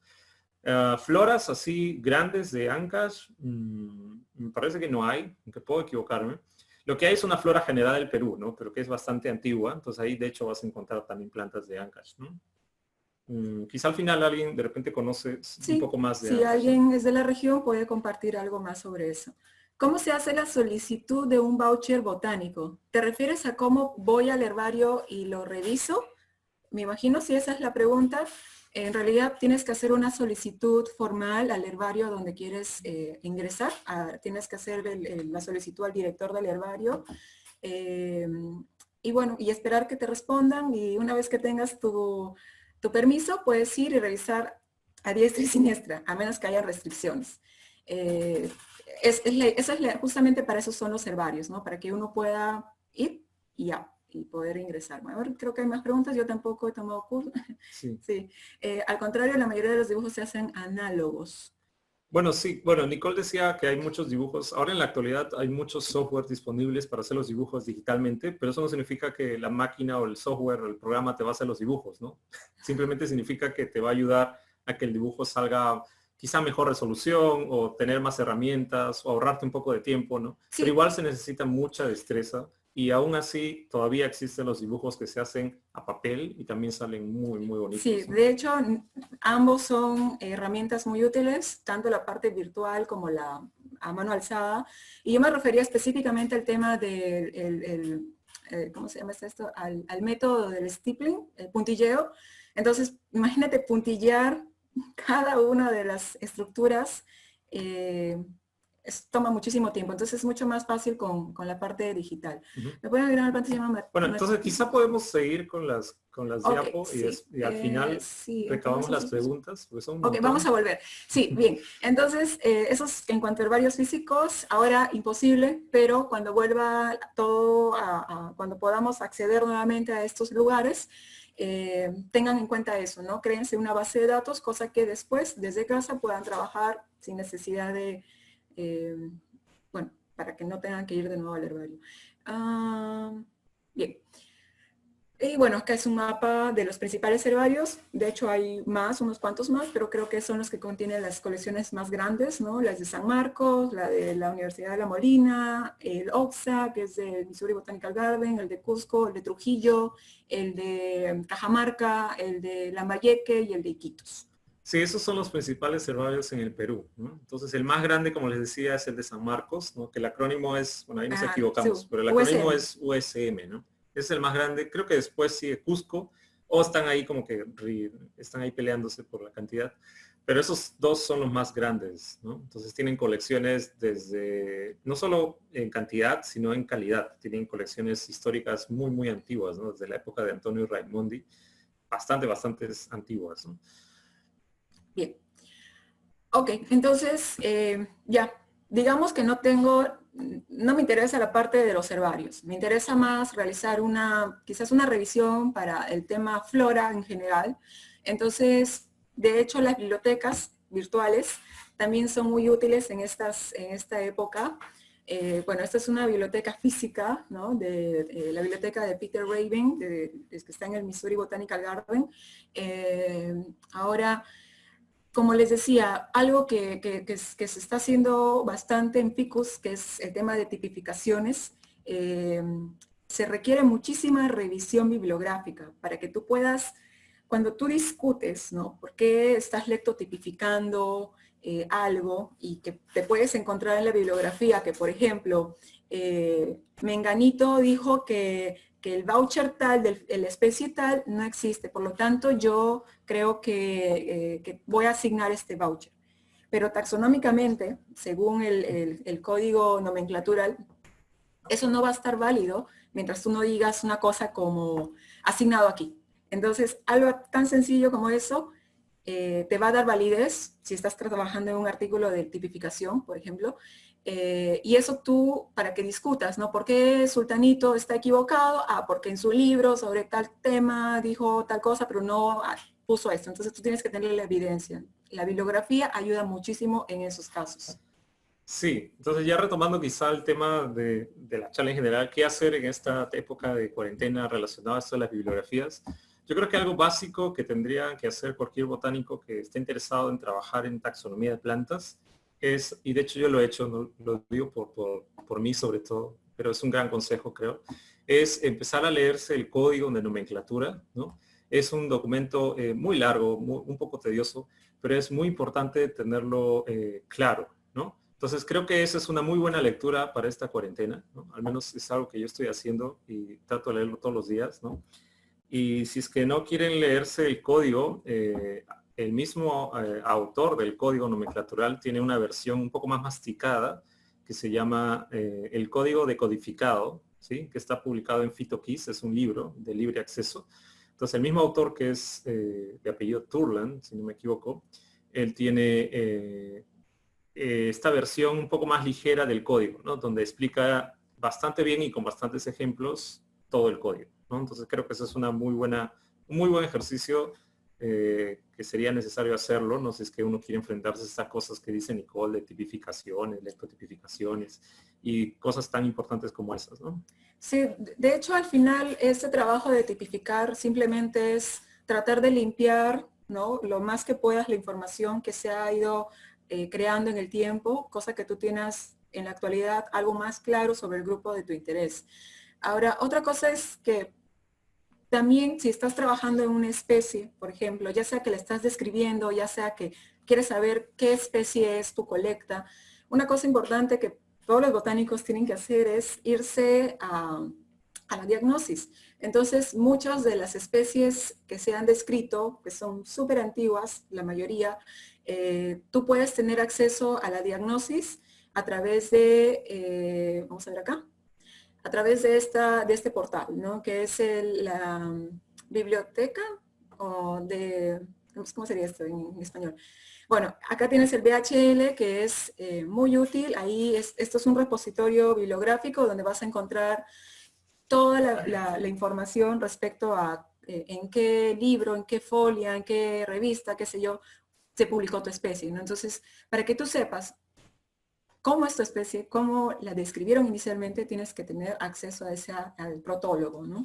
Floras así grandes de Ancash, me parece que no hay, aunque puedo equivocarme. Lo que hay es una flora general del Perú, ¿no? Pero que es bastante antigua, entonces ahí de hecho vas a encontrar también plantas de Ancash, ¿no? Quizá al final alguien de repente conoce un Sí, poco más de si Ancash, ¿no? alguien es de la región puede compartir algo más sobre eso. ¿Cómo se hace la solicitud de un voucher botánico? ¿Te refieres a cómo voy al herbario y lo reviso? Me imagino si esa es la pregunta. En realidad tienes que hacer una solicitud formal al herbario donde quieres ingresar. Tienes que hacer la solicitud al director del herbario. eh, y bueno, y esperar que te respondan y una vez que tengas tu permiso, puedes ir y revisar a diestra y siniestra, a menos que haya restricciones. Eh, justamente para eso son los herbarios, ¿no? Para que uno pueda ir y ya, y poder ingresar. Bueno, a ver, creo que hay más preguntas, yo tampoco he tomado curso. Sí. Sí, al contrario, la mayoría de los dibujos se hacen análogos. Bueno, sí, bueno, Nicole decía que hay muchos dibujos. Ahora en la actualidad hay muchos software disponibles para hacer los dibujos digitalmente, pero eso no significa que la máquina o el software o el programa te va a hacer los dibujos, ¿no? Simplemente significa que te va a ayudar a que el dibujo salga quizá mejor resolución o tener más herramientas o ahorrarte un poco de tiempo, ¿no? Pero Sí, igual se necesita mucha destreza y aún así todavía existen los dibujos que se hacen a papel y también salen muy, muy sí, bonitos, ¿no? de hecho, ambos son herramientas muy útiles, tanto la parte virtual como la a mano alzada. Y yo me refería específicamente al tema del, ¿cómo se llama esto? Al método del stippling, el puntilleo. Entonces, imagínate puntillear cada una de las estructuras. eh, Toma muchísimo tiempo, entonces es mucho más fácil con la parte digital. Ujú. ¿Me pueden agregar cuánto se llama? Bueno, entonces quizá podemos seguir con las Ok, diapo sí, y al final sí, recabamos las preguntas, porque son un ok, vamos montón. a volver. Sí, bien. Entonces, eso es en cuanto a herbarios físicos, ahora imposible, pero cuando vuelva todo, cuando podamos acceder nuevamente a estos lugares, tengan en cuenta eso, ¿no? Créense una base de datos, cosa que después, desde casa, puedan trabajar sin necesidad de, eh, bueno, para que no tengan que ir de nuevo al herbario. Bien. Y bueno, acá es un mapa de los principales herbarios. De hecho, hay más, unos cuantos más, pero creo que son los que contienen las colecciones más grandes, ¿no? Las de San Marcos, la de la Universidad de La Molina, el OXA, que es del Missouri Botanical Garden, el de Cusco, el de Trujillo, el de Cajamarca, el de Lambayeque y el de Iquitos. Sí, esos son los principales herbarios en el Perú, ¿no? Entonces, el más grande, como les decía, es el de San Marcos, ¿no? Que el acrónimo es, bueno, ahí nos Sí, equivocamos, pero el acrónimo USM. es USM, ¿no? Es el más grande. Creo que después sigue Cusco, o están ahí como que están ahí peleándose por la cantidad. Pero esos dos son los más grandes, ¿no? Entonces tienen colecciones desde, no solo en cantidad, sino en calidad. Tienen colecciones históricas muy, muy antiguas, ¿no? Desde la época de Antonio Raimondi, bastantes antiguas, ¿no? Bien. Ok, entonces ya, digamos que no me interesa la parte de los herbarios, me interesa más realizar quizás una revisión para el tema flora en general. Entonces, de hecho, las bibliotecas virtuales también son muy útiles en esta época. Bueno, esta es una biblioteca física, ¿no? De la biblioteca de Peter Raven, que está en el Missouri Botanical Garden. Ahora, como les decía, algo que se está haciendo bastante en PICUS, que es el tema de tipificaciones, se requiere muchísima revisión bibliográfica para que tú puedas, cuando tú discutes, ¿no? ¿Por qué estás lectotipificando algo y que te puedes encontrar en la bibliografía que, por ejemplo, Menganito dijo que el voucher tal, la especie tal, no existe. Por lo tanto, yo creo que voy a asignar este voucher. Pero taxonómicamente, según el código nomenclatural, eso no va a estar válido mientras tú no digas una cosa como asignado aquí. Entonces, algo tan sencillo como eso te va a dar validez si estás trabajando en un artículo de tipificación, por ejemplo, y eso tú, para que discutas, ¿no? ¿Por qué Sultanito está equivocado? Ah, porque en su libro sobre tal tema dijo tal cosa, pero no puso esto. Entonces tú tienes que tener la evidencia. La bibliografía ayuda muchísimo en esos casos. Sí, entonces ya retomando quizá el tema de la charla en general, ¿qué hacer en esta época de cuarentena relacionado a esto de las bibliografías? Yo creo que algo básico que tendría que hacer cualquier botánico que esté interesado en trabajar en taxonomía de plantas es, y de hecho yo lo he hecho, no, lo digo por mí sobre todo, pero es un gran consejo creo, es empezar a leerse el código de nomenclatura, ¿no? Es un documento muy largo, un poco tedioso, pero es muy importante tenerlo claro, ¿no? Entonces creo que esa es una muy buena lectura para esta cuarentena, ¿no? Al menos es algo que yo estoy haciendo y trato de leerlo todos los días, ¿no? Y si es que no quieren leerse el código, el mismo autor del código nomenclatural tiene una versión un poco más masticada que se llama el código decodificado, ¿sí? Que está publicado en PhytoKeys, es un libro de libre acceso. Entonces el mismo autor que es de apellido Turland, si no me equivoco, él tiene esta versión un poco más ligera del código, ¿no? Donde explica bastante bien y con bastantes ejemplos todo el código, ¿no? Entonces creo que eso es una un muy buen ejercicio que sería necesario hacerlo, no sé si es que uno quiere enfrentarse a estas cosas que dice Nicole de tipificaciones, lectotipificaciones y cosas tan importantes como esas, ¿no? Sí, de hecho al final este trabajo de tipificar simplemente es tratar de limpiar, ¿no? Lo más que puedas la información que se ha ido creando en el tiempo, cosa que tú tienes en la actualidad algo más claro sobre el grupo de tu interés. Ahora, otra cosa es que también si estás trabajando en una especie, por ejemplo, ya sea que la estás describiendo, ya sea que quieres saber qué especie es tu colecta, una cosa importante que todos los botánicos tienen que hacer es irse a la diagnosis. Entonces, muchas de las especies que se han descrito, que son súper antiguas, la mayoría, tú puedes tener acceso a la diagnosis a través vamos a ver acá, a través de este portal, ¿no? Que es la biblioteca o de, ¿cómo sería esto en español? Bueno, acá tienes el BHL que es muy útil. Ahí esto es un repositorio bibliográfico donde vas a encontrar toda la información respecto a en qué libro, en qué folia, en qué revista, qué sé yo, se publicó tu especie, ¿no? Entonces, para que tú sepas cómo es tu especie, cómo la describieron inicialmente, tienes que tener acceso a al protólogo, ¿no?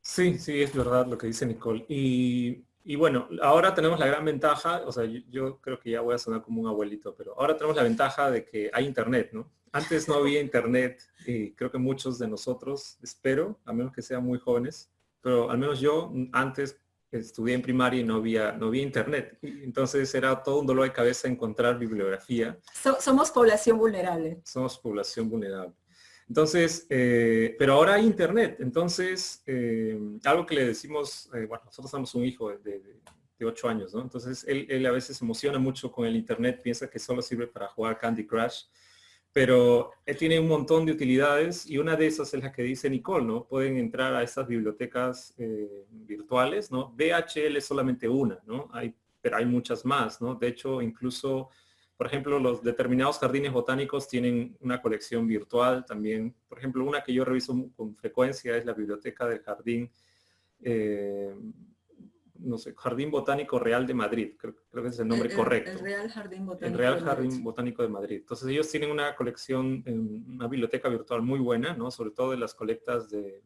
Sí, sí, es verdad lo que dice Nicole. Y bueno, ahora tenemos la gran ventaja, o sea, yo creo que ya voy a sonar como un abuelito, pero ahora tenemos la ventaja de que hay internet, ¿no? Antes no había internet y creo que muchos de nosotros, espero, a menos que sean muy jóvenes, pero al menos yo antes estudié en primaria y no había internet. Y entonces era todo un dolor de cabeza encontrar bibliografía. Somos población vulnerable. Somos población vulnerable. Entonces, pero ahora hay internet. Entonces, algo que le decimos, bueno, nosotros tenemos un hijo de 8 años, ¿no? Entonces, él a veces se emociona mucho con el internet, piensa que solo sirve para jugar Candy Crush, pero él tiene un montón de utilidades y una de esas es la que dice Nicole, ¿no? Pueden entrar a estas bibliotecas virtuales, ¿no? BHL es solamente una, ¿no? Pero hay muchas más, ¿no? De hecho, incluso por ejemplo, los determinados jardines botánicos tienen una colección virtual también. Por ejemplo, una que yo reviso con frecuencia es la biblioteca del jardín, no sé, Jardín Botánico Real de Madrid, creo creo que es el nombre correcto. El Real Jardín Botánico El Real de Madrid. Jardín Botánico de Madrid. Entonces ellos tienen una colección, una biblioteca virtual muy buena, ¿no? Sobre todo de las colectas de,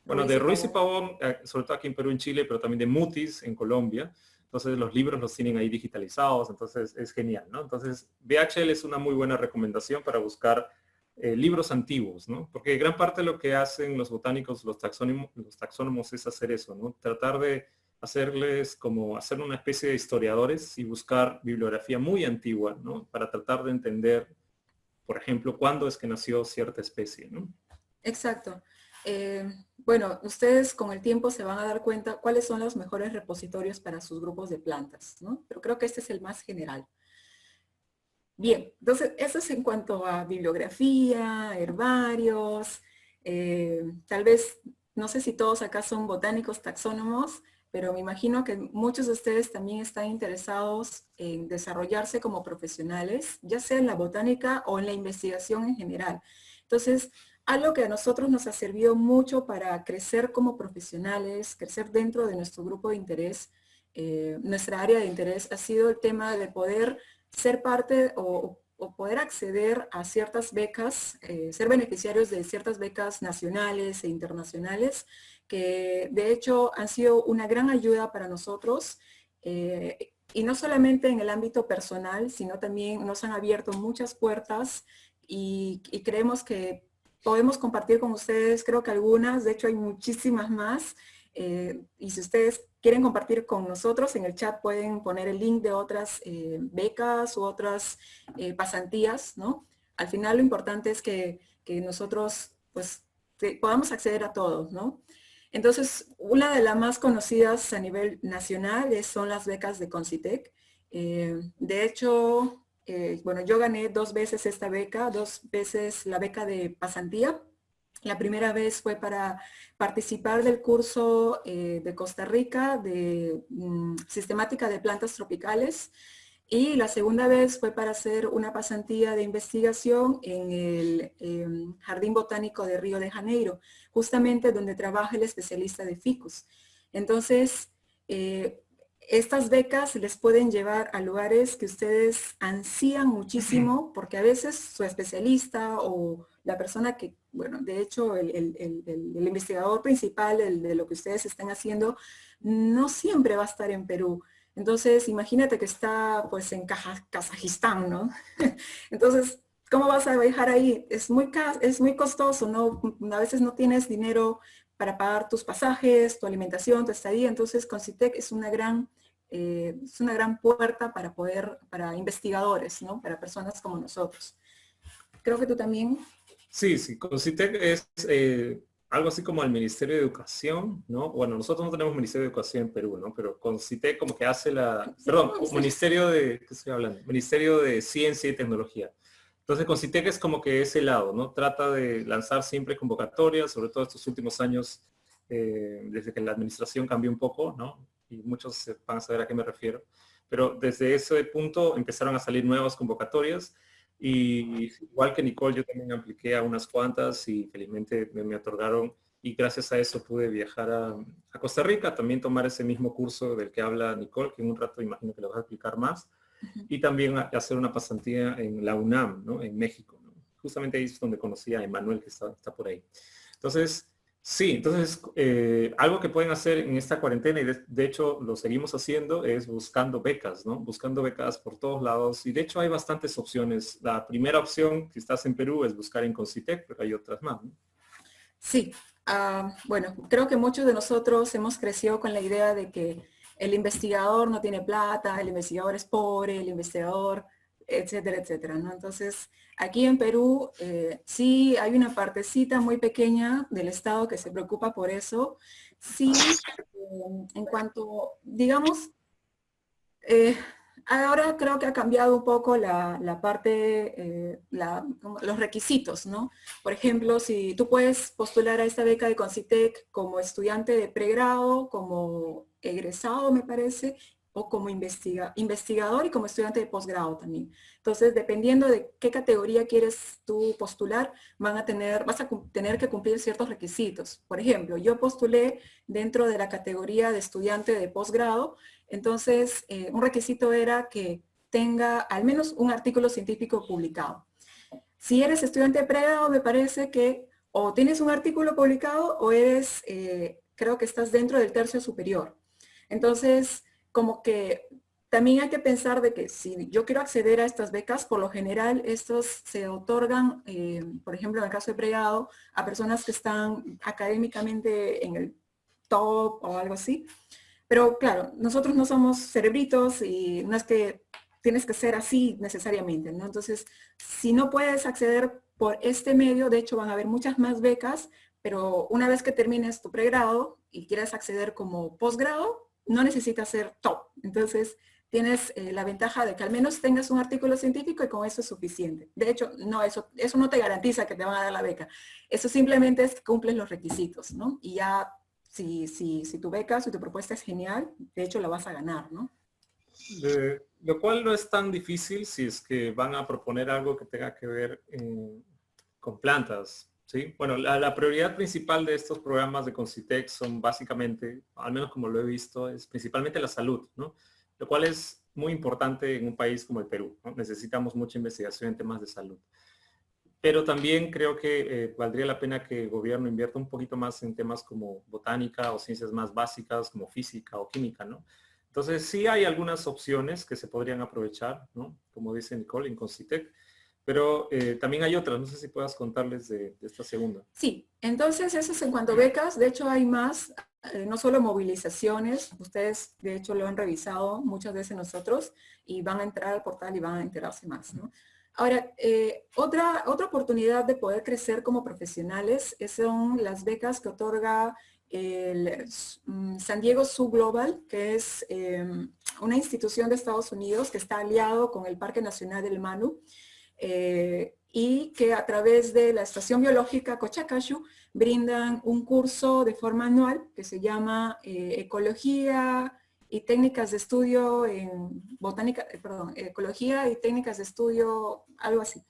bueno, de Ruiz y Pavón, sobre todo aquí en Perú, en Chile, pero también de Mutis en Colombia. Entonces los libros los tienen ahí digitalizados, entonces es genial, ¿no? Entonces BHL es una muy buena recomendación para buscar libros antiguos, ¿no? Porque gran parte de lo que hacen los botánicos, los taxónomos es hacer eso, ¿no? Tratar de hacerles como hacer una especie de historiadores y buscar bibliografía muy antigua, ¿no? Para tratar de entender, por ejemplo, cuándo es que nació cierta especie, ¿no? Exacto. Bueno, ustedes con el tiempo se van a dar cuenta cuáles son los mejores repositorios para sus grupos de plantas, ¿no? Pero creo que este es el más general. Bien, entonces eso es en cuanto a bibliografía, herbarios, tal vez, no sé si todos acá son botánicos taxónomos, pero me imagino que muchos de ustedes también están interesados en desarrollarse como profesionales, ya sea en la botánica o en la investigación en general. Entonces, algo que a nosotros nos ha servido mucho para crecer como profesionales, crecer dentro de nuestro grupo de interés, nuestra área de interés ha sido el tema de poder ser parte o poder acceder a ciertas becas, ser beneficiarios de ciertas becas nacionales e internacionales, que de hecho han sido una gran ayuda para nosotros, y no solamente en el ámbito personal, sino también nos han abierto muchas puertas y creemos que podemos compartir con ustedes, creo que algunas, de hecho hay muchísimas más, y si ustedes quieren compartir con nosotros, en el chat pueden poner el link de otras becas u otras pasantías, ¿no? Al final lo importante es que nosotros pues podamos acceder a todos, ¿no? Entonces, una de las más conocidas a nivel nacional son las becas de Concitec. De hecho, bueno, yo gané 2 veces esta beca, 2 veces la beca de pasantía. La primera vez fue para participar del curso de Costa Rica de sistemática de plantas tropicales, y la segunda vez fue para hacer una pasantía de investigación en el Jardín Botánico de Río de Janeiro, justamente donde trabaja el especialista de ficus. Entonces, estas becas les pueden llevar a lugares que ustedes ansían muchísimo, porque a veces su especialista o la persona que, bueno, de hecho el investigador principal de lo que ustedes están haciendo, no siempre va a estar en Perú. Entonces, imagínate que está pues en Kazajistán, ¿no? Entonces, ¿cómo vas a viajar ahí? Es muy costoso, ¿no? A veces no tienes dinero para pagar tus pasajes, tu alimentación, tu estadía. Entonces, Concitec es una gran puerta para investigadores, ¿no? Para personas como nosotros. Creo que tú también. Sí, sí, Concitec es algo así como el Ministerio de Educación, ¿no? Bueno, nosotros no tenemos Ministerio de Educación en Perú, ¿no? Pero Concitec como que hace perdón, Ministerio de, ¿qué estoy hablando? Ministerio de Ciencia y Tecnología. Entonces Concitec es como que ese lado, ¿no? Trata de lanzar siempre convocatorias, sobre todo estos últimos años, desde que la administración cambió un poco, ¿no? Y muchos van a saber a qué me refiero. Pero desde ese punto empezaron a salir nuevas convocatorias. Y igual que Nicole, yo también apliqué a unas cuantas y felizmente me otorgaron, y gracias a eso pude viajar a Costa Rica, también tomar ese mismo curso del que habla Nicole, que en un rato imagino que le vas a explicar más, y también hacer una pasantía en la UNAM, ¿no? En México, ¿no? Justamente ahí es donde conocí a Emanuel, que está por ahí. Entonces, sí, entonces algo que pueden hacer en esta cuarentena, y de hecho lo seguimos haciendo, es buscando becas, ¿no? Buscando becas por todos lados, y de hecho hay bastantes opciones. La primera opción, si estás en Perú, es buscar en Concitec, pero hay otras más, ¿no? Sí, bueno, creo que muchos de nosotros hemos crecido con la idea de que el investigador no tiene plata, el investigador es pobre, el investigador, etcétera, etcétera, ¿no? Entonces, aquí en Perú sí hay una partecita muy pequeña del Estado que se preocupa por eso. Sí, en cuanto, digamos, ahora creo que ha cambiado un poco la parte, los requisitos, ¿no? Por ejemplo, si tú puedes postular a esta beca de Concitec como estudiante de pregrado, como egresado, me parece, o como investigador y como estudiante de posgrado también. Entonces, dependiendo de qué categoría quieres tú postular, vas a tener que cumplir ciertos requisitos. Por ejemplo, yo postulé dentro de la categoría de estudiante de posgrado, entonces un requisito era que tenga al menos un artículo científico publicado. Si eres estudiante de pregrado, me parece que o tienes un artículo publicado o eres, creo que estás dentro del tercio superior. Entonces, como que también hay que pensar de que si yo quiero acceder a estas becas, por lo general estos se otorgan, por ejemplo, en el caso de pregrado, a personas que están académicamente en el top o algo así. Pero claro, nosotros no somos cerebritos y no es que tienes que ser así necesariamente, ¿no? Entonces, si no puedes acceder por este medio, de hecho van a haber muchas más becas, pero una vez que termines tu pregrado y quieras acceder como posgrado, no necesitas ser top. Entonces, tienes la ventaja de que al menos tengas un artículo científico y con eso es suficiente. De hecho, no, eso no te garantiza que te van a dar la beca. Eso simplemente es que cumples los requisitos, ¿no? Y ya, si tu beca, si tu propuesta es genial, de hecho la vas a ganar, ¿no? Lo cual no es tan difícil si es que van a proponer algo que tenga que ver con plantas, ¿sí? Bueno, la prioridad principal de estos programas de Concitec son básicamente, al menos como lo he visto, es principalmente la salud, ¿no? Lo cual es muy importante en un país como el Perú, ¿no? Necesitamos mucha investigación en temas de salud. Pero también creo que valdría la pena que el gobierno invierta un poquito más en temas como botánica o ciencias más básicas como física o química, ¿no? Entonces sí hay algunas opciones que se podrían aprovechar, ¿no? Como dice Nicole, en Concitec, pero también hay otras, no sé si puedas contarles de esta segunda. Sí, entonces eso es en cuanto a becas, de hecho hay más, no solo movilizaciones, ustedes de hecho lo han revisado muchas veces nosotros y van a entrar al portal y van a enterarse más, ¿no? Ahora, otra oportunidad de poder crecer como profesionales son las becas que otorga el San Diego Zoo Global, que es una institución de Estados Unidos que está aliado con el Parque Nacional del Manu, y que a través de la Estación Biológica Cochacashu brindan un curso de forma anual que se llama Ecología y Técnicas de Estudio en Botánica, perdón, Ecología y Técnicas de Estudio, algo así.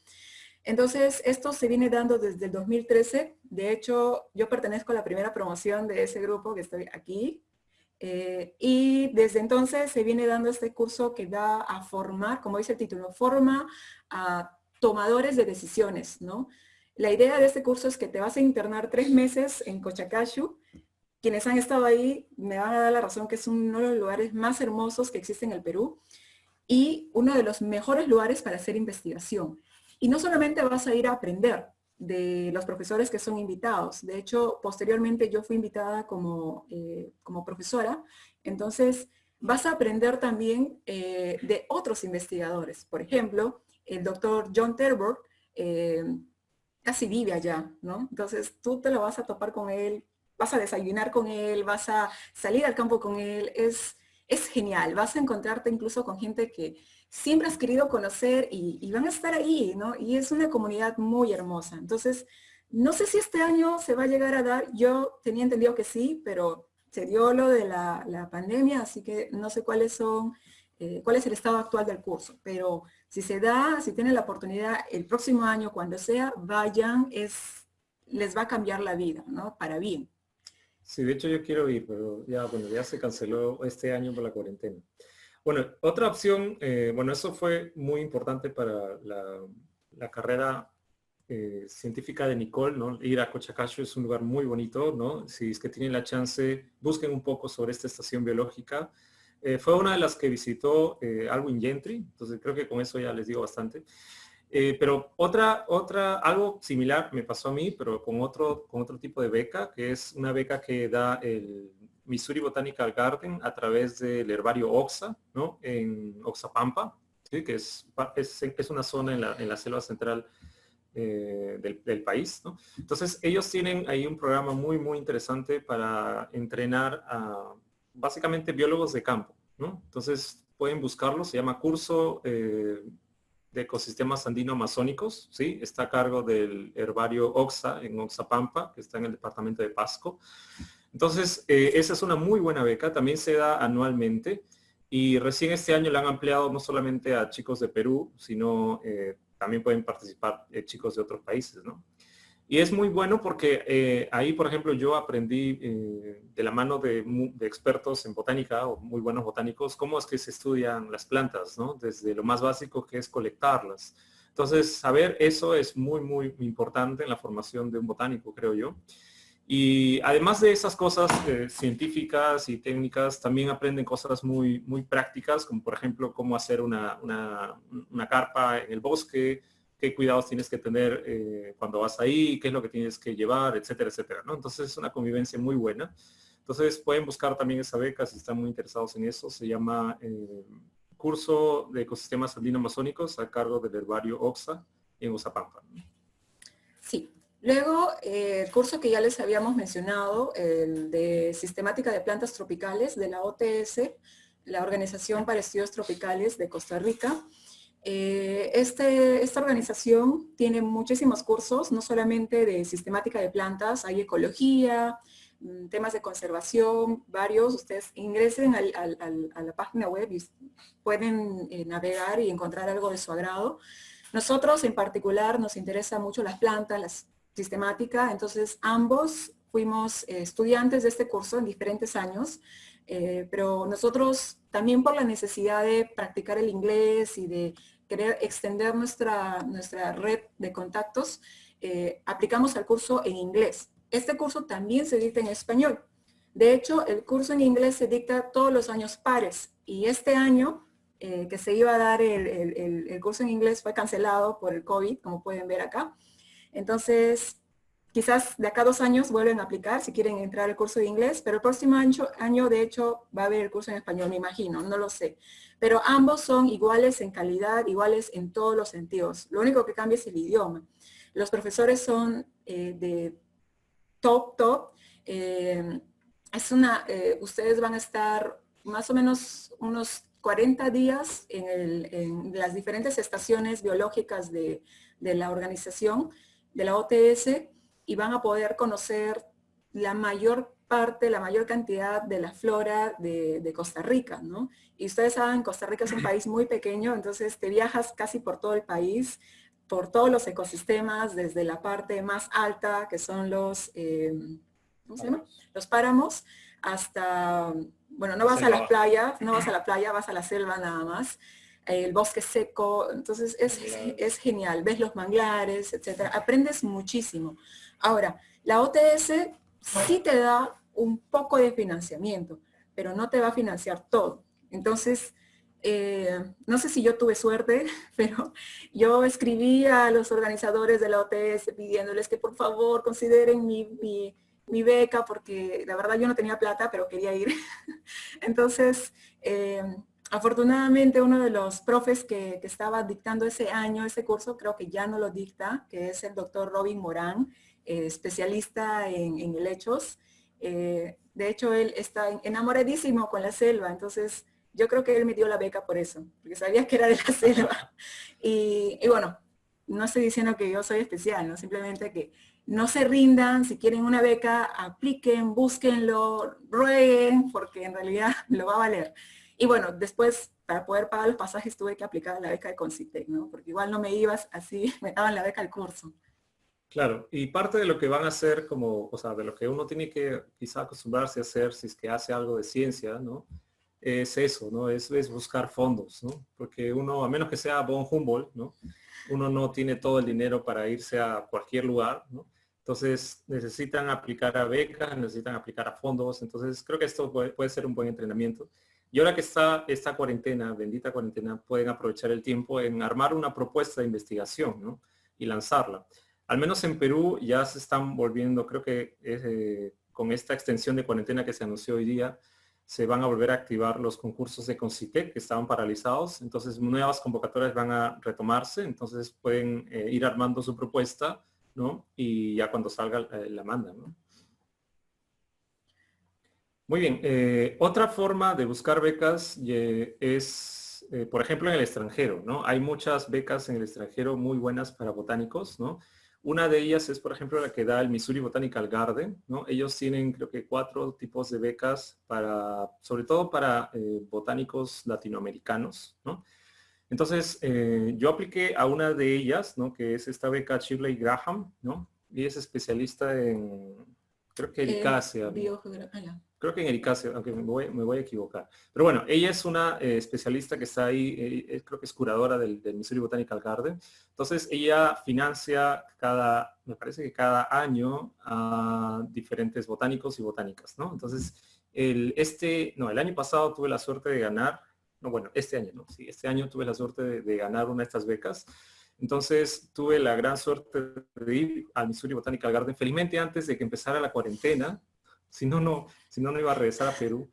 Entonces, esto se viene dando desde el 2013. De hecho, yo pertenezco a la primera promoción de ese grupo que estoy aquí. Y desde entonces se viene dando este curso que da a formar, como dice el título, forma a tomadores de decisiones, ¿no? La idea de este curso es que te vas a internar 3 meses en Cochacashu. Quienes han estado ahí me van a dar la razón que es uno de los lugares más hermosos que existe en el Perú y uno de los mejores lugares para hacer investigación. Y no solamente vas a ir a aprender de los profesores que son invitados. De hecho, posteriormente yo fui invitada como profesora. Entonces, vas a aprender también de otros investigadores. Por ejemplo, el doctor John Terborg casi vive allá, ¿no? Entonces, tú te lo vas a topar con él, vas a desayunar con él, vas a salir al campo con él. Es genial. Vas a encontrarte incluso con gente que siempre has querido conocer y van a estar ahí, ¿no? Y es una comunidad muy hermosa. Entonces, no sé si este año se va a llegar a dar. Yo tenía entendido que sí, pero se dio lo de la pandemia, así que no sé cuál es el estado actual del curso. Pero si se da, si tienen la oportunidad el próximo año, cuando sea, vayan, les va a cambiar la vida, ¿no? Para bien. Sí, de hecho yo quiero ir, pero ya, bueno, ya se canceló este año por la cuarentena. Bueno, otra opción, bueno, eso fue muy importante para la carrera científica de Nicole, ¿no? Ir a Cochacashu es un lugar muy bonito, ¿no? Si es que tienen la chance, busquen un poco sobre esta estación biológica. Fue una de las que visitó Alwin Gentry, entonces creo que con eso ya les digo bastante. Pero algo similar me pasó a mí, pero con otro tipo de beca, que es una beca que da el Missouri Botanical Garden a través del herbario Oxa, ¿no? En Oxapampa, ¿sí? Que es una zona en la selva central del país, ¿no? Entonces, ellos tienen ahí un programa muy, muy interesante para entrenar a básicamente biólogos de campo, ¿no? Entonces, pueden buscarlo, se llama curso de ecosistemas andino-amazónicos, ¿sí? Está a cargo del herbario Oxa en Oxapampa, que está en el departamento de Pasco. Entonces, esa es una muy buena beca, también se da anualmente Y recién este año le han ampliado no solamente a chicos de Perú, sino también pueden participar chicos de otros países, ¿no? Y es muy bueno porque ahí, por ejemplo, yo aprendí de la mano de expertos en botánica o muy buenos botánicos, cómo es que se estudian las plantas, ¿no? Desde lo más básico que es colectarlas. Entonces, saber eso es muy, muy importante en la formación de un botánico, creo yo. Y además de esas cosas científicas y técnicas, también aprenden cosas muy, muy prácticas, como por ejemplo cómo hacer una carpa en el bosque, qué cuidados tienes que tener cuando vas ahí, qué es lo que tienes que llevar, etcétera, etcétera, ¿no? Entonces es una convivencia muy buena. Entonces pueden buscar también esa beca si están muy interesados en eso. Se llama Curso de Ecosistemas Andino-Amazónicos a cargo del Herbario OXA en Uzapampa, ¿no? Sí. Luego, el curso que ya les habíamos mencionado, el de Sistemática de Plantas Tropicales de la OTS, la Organización para Estudios Tropicales de Costa Rica. Esta organización tiene muchísimos cursos, no solamente de sistemática de plantas, hay ecología, temas de conservación, varios. Ustedes ingresen a la página web y pueden navegar y encontrar algo de su agrado. Nosotros en particular nos interesa mucho las plantas, la sistemática, entonces ambos fuimos estudiantes de este curso en diferentes años, pero nosotros también por la necesidad de practicar el inglés y de querer extender nuestra red de contactos, aplicamos al curso en inglés. Este curso también se dicta en español. De hecho, el curso en inglés se dicta todos los años pares y este año que se iba a dar el curso en inglés fue cancelado por el COVID, como pueden ver acá. Entonces, quizás de acá a 2 años vuelven a aplicar si quieren entrar al curso de inglés, pero el próximo año de hecho va a haber el curso en español, me imagino, no lo sé. Pero ambos son iguales en calidad, iguales en todos los sentidos. Lo único que cambia es el idioma. Los profesores son de top. Ustedes van a estar más o menos unos 40 días en las diferentes estaciones biológicas de la organización, de la OTS, y van a poder conocer la mayor parte, la mayor cantidad de la flora de Costa Rica, ¿no? Y ustedes saben, Costa Rica es un país muy pequeño, entonces te viajas casi por todo el país, por todos los ecosistemas, desde la parte más alta, que son los, ¿cómo se llama? Los páramos, hasta, bueno, no vas a la playa, vas a la selva nada más, el bosque seco, entonces es genial, ves los manglares, etcétera, aprendes muchísimo. Ahora, la OTS sí te da un poco de financiamiento, pero no te va a financiar todo. Entonces, no sé si yo tuve suerte, pero yo escribí a los organizadores de la OTS pidiéndoles que por favor consideren mi beca, porque la verdad yo no tenía plata, pero quería ir. Entonces, afortunadamente uno de los profes que estaba dictando ese año, ese curso, creo que ya no lo dicta, que es el doctor Robin Morán, especialista en helechos. De hecho, él está enamoradísimo con la selva, entonces yo creo que él me dio la beca por eso, porque sabía que era de la selva. Y bueno, no estoy diciendo que yo soy especial, ¿no? Simplemente que no se rindan, si quieren una beca, apliquen, búsquenlo, rueguen, porque en realidad lo va a valer. Y bueno, después, para poder pagar los pasajes, tuve que aplicar la beca de Concitec, ¿no? Porque igual no me ibas así, me daban la beca al curso. Claro, y parte de lo que van a hacer como, o sea, de lo que uno tiene que quizá acostumbrarse a hacer si es que hace algo de ciencia, ¿no? Es eso, ¿no? Es buscar fondos, ¿no? Porque uno, a menos que sea von Humboldt, ¿no? Uno no tiene todo el dinero para irse a cualquier lugar, ¿no? Entonces necesitan aplicar a becas, necesitan aplicar a fondos, entonces creo que esto puede ser un buen entrenamiento. Y ahora que está esta cuarentena, bendita cuarentena, pueden aprovechar el tiempo en armar una propuesta de investigación, ¿no? Y lanzarla. Al menos en Perú ya se están volviendo, creo que con esta extensión de cuarentena que se anunció hoy día, se van a volver a activar los concursos de Concitec que estaban paralizados, entonces nuevas convocatorias van a retomarse, entonces pueden ir armando su propuesta, ¿no? Y ya cuando salga la mandan, ¿no? Muy bien, otra forma de buscar becas es, por ejemplo, en el extranjero, ¿no? Hay muchas becas en el extranjero muy buenas para botánicos, ¿no? Una de ellas es, por ejemplo, la que da el Missouri Botanical Garden, ¿no? Ellos tienen, creo que, 4 tipos de becas para, sobre todo para botánicos latinoamericanos, ¿no? Entonces, yo apliqué a una de ellas, ¿no? Que es esta beca Shirley Graham, ¿no? Y es especialista en, creo que ericácea, Biogeografía. creo que en ericácea, aunque me voy a equivocar. Pero bueno, ella es una especialista que está ahí, creo que es curadora del Missouri Botanical Garden. Entonces, ella financia me parece que cada año a diferentes botánicos y botánicas, ¿no? Entonces, el año pasado tuve la suerte de ganar, no, bueno, este año, ¿no? Sí, este año tuve la suerte de ganar una de estas becas. Entonces tuve la gran suerte de ir al Missouri Botanical Garden, felizmente antes de que empezara la cuarentena, si no iba a regresar a Perú.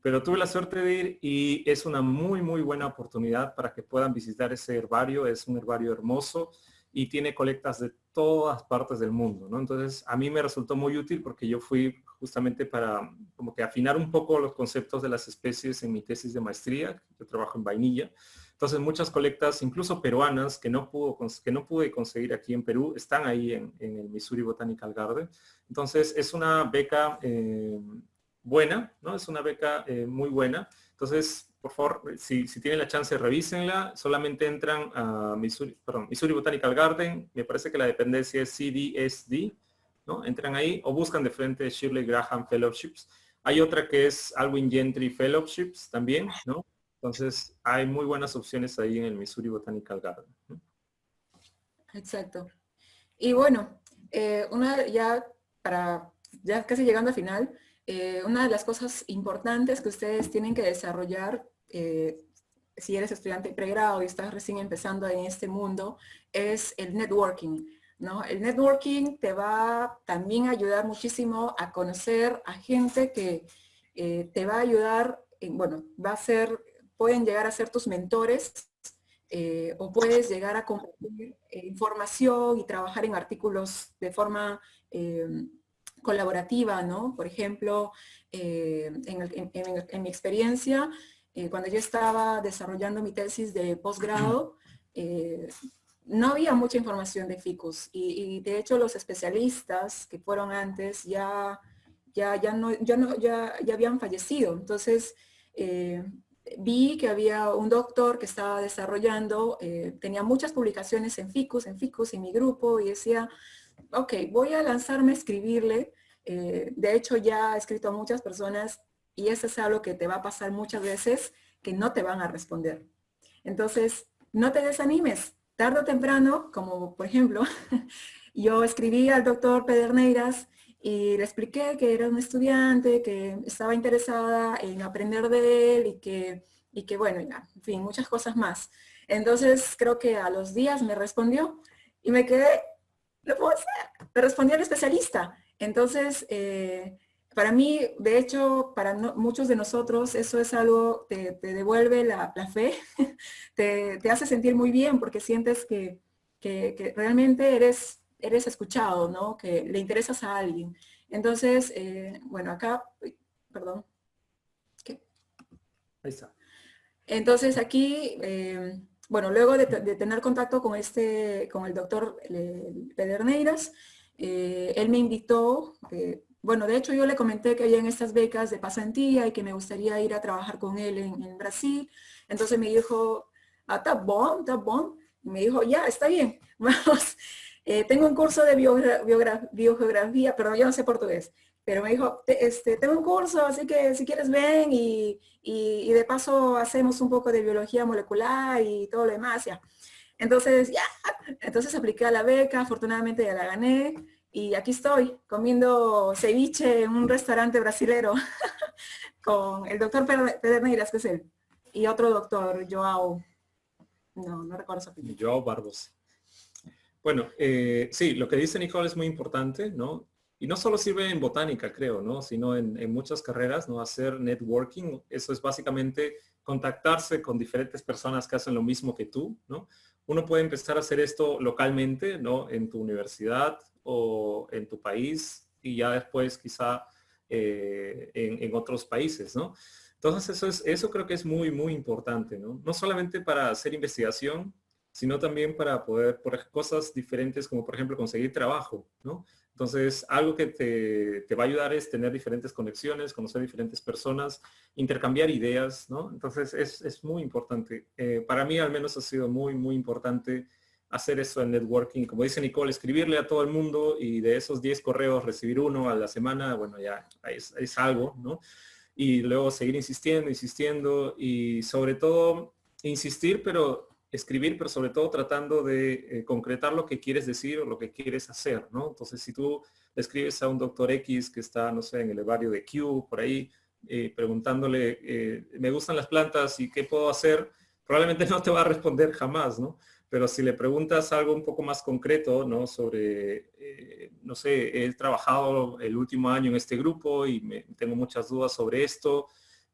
Pero tuve la suerte de ir y es una muy, muy buena oportunidad para que puedan visitar ese herbario. Es un herbario hermoso y tiene colectas de todas partes del mundo, ¿no? Entonces, a mí me resultó muy útil porque yo fui justamente para como que afinar un poco los conceptos de las especies en mi tesis de maestría. Yo trabajo en vainilla. Entonces, muchas colectas, incluso peruanas, que no pude conseguir aquí en Perú, están ahí en el Missouri Botanical Garden. Entonces, es una beca buena, ¿no? Es una beca muy buena. Entonces, por favor, si tienen la chance, revísenla. Solamente entran a Missouri Botanical Garden. Me parece que la dependencia es CDSD, ¿no? Entran ahí o buscan de frente Shirley Graham Fellowships. Hay otra que es Alwyn Gentry Fellowships también, ¿no? Entonces, hay muy buenas opciones ahí en el Missouri Botanical Garden, ¿no? Exacto. Y bueno, ya casi llegando al final, una de las cosas importantes que ustedes tienen que desarrollar, si eres estudiante de pregrado y estás recién empezando en este mundo, es el networking, ¿no? El networking te va también a ayudar muchísimo a conocer a gente que te va a ayudar, pueden llegar a ser tus mentores, o puedes llegar a compartir información y trabajar en artículos de forma colaborativa, ¿no? Por ejemplo, en mi experiencia, cuando yo estaba desarrollando mi tesis de posgrado, no había mucha información de ficus y de hecho los especialistas que fueron antes ya habían fallecido. Entonces, vi que había un doctor que estaba desarrollando, tenía muchas publicaciones en ficus, en mi grupo, y decía, ok, voy a lanzarme a escribirle. De hecho, ya he escrito a muchas personas y eso es algo que te va a pasar muchas veces, que no te van a responder. Entonces, no te desanimes. Tarde o temprano, como por ejemplo, yo escribí al doctor Pederneiras y le expliqué que era un estudiante, que estaba interesada en aprender de él y que bueno, en fin, muchas cosas más. Entonces, creo que a los días me respondió y me quedé, lo puedo hacer. Me respondió el especialista. Entonces, para mí, de hecho, para muchos de nosotros, eso es algo, te devuelve la fe, te hace sentir muy bien porque sientes que realmente eres escuchado, ¿no? Que le interesas a alguien. Entonces, bueno, acá, perdón. ¿Qué? Ahí está. Entonces aquí, bueno, luego de tener contacto con el doctor Pederneiras, él me invitó, bueno, de hecho yo le comenté que había en estas becas de pasantía y que me gustaría ir a trabajar con él en Brasil. Entonces me dijo, está bom, está bom. Y me dijo, ya, está bien, vamos. Tengo un curso de biogeografía, pero yo no sé portugués. Pero me dijo, tengo un curso, así que si quieres ven y de paso hacemos un poco de biología molecular y todo lo demás, ya. Entonces, ya, entonces apliqué a la beca, afortunadamente ya la gané y aquí estoy comiendo ceviche en un restaurante brasilero con el doctor Pederneiras, que es él, y otro doctor, Joao, no recuerdo su apellido. Joao Barbosa. Bueno, sí, lo que dice Nicole es muy importante, ¿no? Y no solo sirve en botánica, creo, ¿no? Sino en muchas carreras, ¿no? Hacer networking, eso es básicamente contactarse con diferentes personas que hacen lo mismo que tú, ¿no? Uno puede empezar a hacer esto localmente, ¿no? En tu universidad o en tu país y ya después quizá en otros países, ¿no? Entonces eso creo que es muy, muy importante, ¿no? No solamente para hacer investigación, sino también para poder, por cosas diferentes, como por ejemplo conseguir trabajo, ¿no? Entonces, algo que te va a ayudar es tener diferentes conexiones, conocer diferentes personas, intercambiar ideas, ¿no? Entonces, es muy importante. Para mí, al menos, ha sido muy, muy importante hacer eso en networking. Como dice Nicole, escribirle a todo el mundo y de esos 10 correos recibir uno a la semana, bueno, ya es algo, ¿no? Y luego seguir insistiendo, insistiendo y sobre todo insistir, pero escribir, pero sobre todo tratando de concretar lo que quieres decir o lo que quieres hacer, ¿no? Entonces, si tú le escribes a un doctor X que está, no sé, en el barrio de Q, por ahí, preguntándole, me gustan las plantas y qué puedo hacer, probablemente no te va a responder jamás, ¿no? Pero si le preguntas algo un poco más concreto, ¿no? Sobre, no sé, he trabajado el último año en este grupo y tengo muchas dudas sobre esto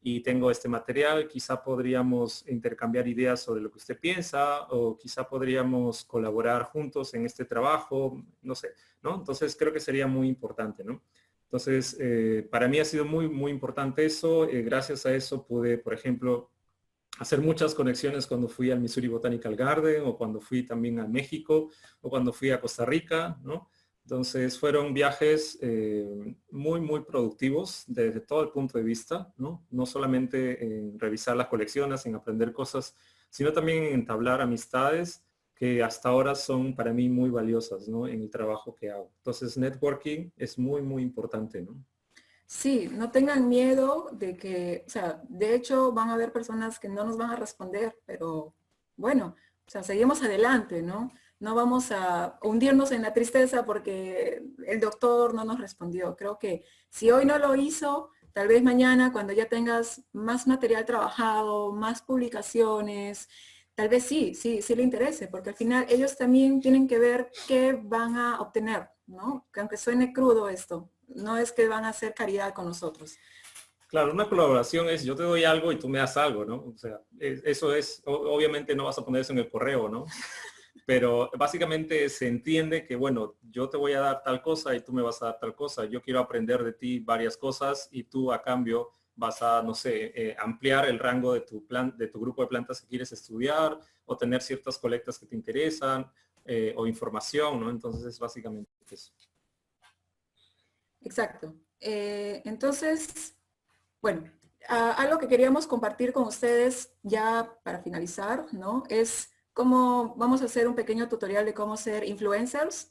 y tengo este material, quizá podríamos intercambiar ideas sobre lo que usted piensa o quizá podríamos colaborar juntos en este trabajo, no sé, ¿no? Entonces creo que sería muy importante, ¿no? Entonces, para mí ha sido muy, muy importante eso. Gracias a eso pude, por ejemplo, hacer muchas conexiones cuando fui al Missouri Botanical Garden o cuando fui también a México o cuando fui a Costa Rica, ¿no? Entonces fueron viajes muy, muy productivos desde todo el punto de vista, ¿no? No solamente en revisar las colecciones, en aprender cosas, sino también en entablar amistades que hasta ahora son para mí muy valiosas, ¿no? En el trabajo que hago. Entonces networking es muy, muy importante, ¿no? Sí, no tengan miedo de que, o sea, de hecho van a haber personas que no nos van a responder, pero bueno, o sea, seguimos adelante, ¿no? No vamos a hundirnos en la tristeza porque el doctor no nos respondió. Creo que si hoy no lo hizo, tal vez mañana cuando ya tengas más material trabajado, más publicaciones, tal vez sí le interese, porque al final ellos también tienen que ver qué van a obtener, ¿no? Que aunque suene crudo esto, no es que van a hacer caridad con nosotros. Claro, una colaboración es yo te doy algo y tú me das algo, ¿no? O sea, eso es, obviamente no vas a poner eso en el correo, ¿no? Pero básicamente se entiende que, bueno, yo te voy a dar tal cosa y tú me vas a dar tal cosa. Yo quiero aprender de ti varias cosas y tú a cambio vas a, no sé, ampliar el rango de de tu grupo de plantas que quieres estudiar o tener ciertas colectas que te interesan o información, ¿no? Entonces es básicamente eso. Exacto. Entonces, bueno, algo que queríamos compartir con ustedes ya para finalizar, ¿no? Es cómo vamos a hacer un pequeño tutorial de cómo ser influencers.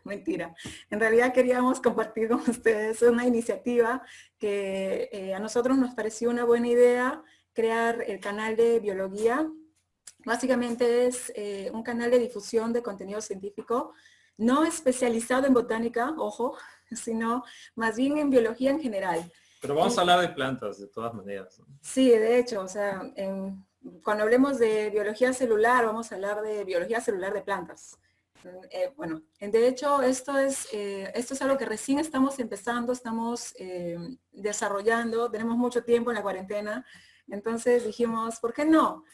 Mentira. En realidad queríamos compartir con ustedes una iniciativa que a nosotros nos pareció una buena idea, crear el canal de biología. Básicamente es un canal de difusión de contenido científico, no especializado en botánica, ojo, sino más bien en biología en general. Pero vamos a hablar de plantas de todas maneras, ¿no? Sí, de hecho, o sea, cuando hablemos de biología celular, vamos a hablar de biología celular de plantas. Bueno, de hecho, esto es algo que recién estamos empezando, estamos desarrollando, tenemos mucho tiempo en la cuarentena, entonces dijimos, ¿por qué no?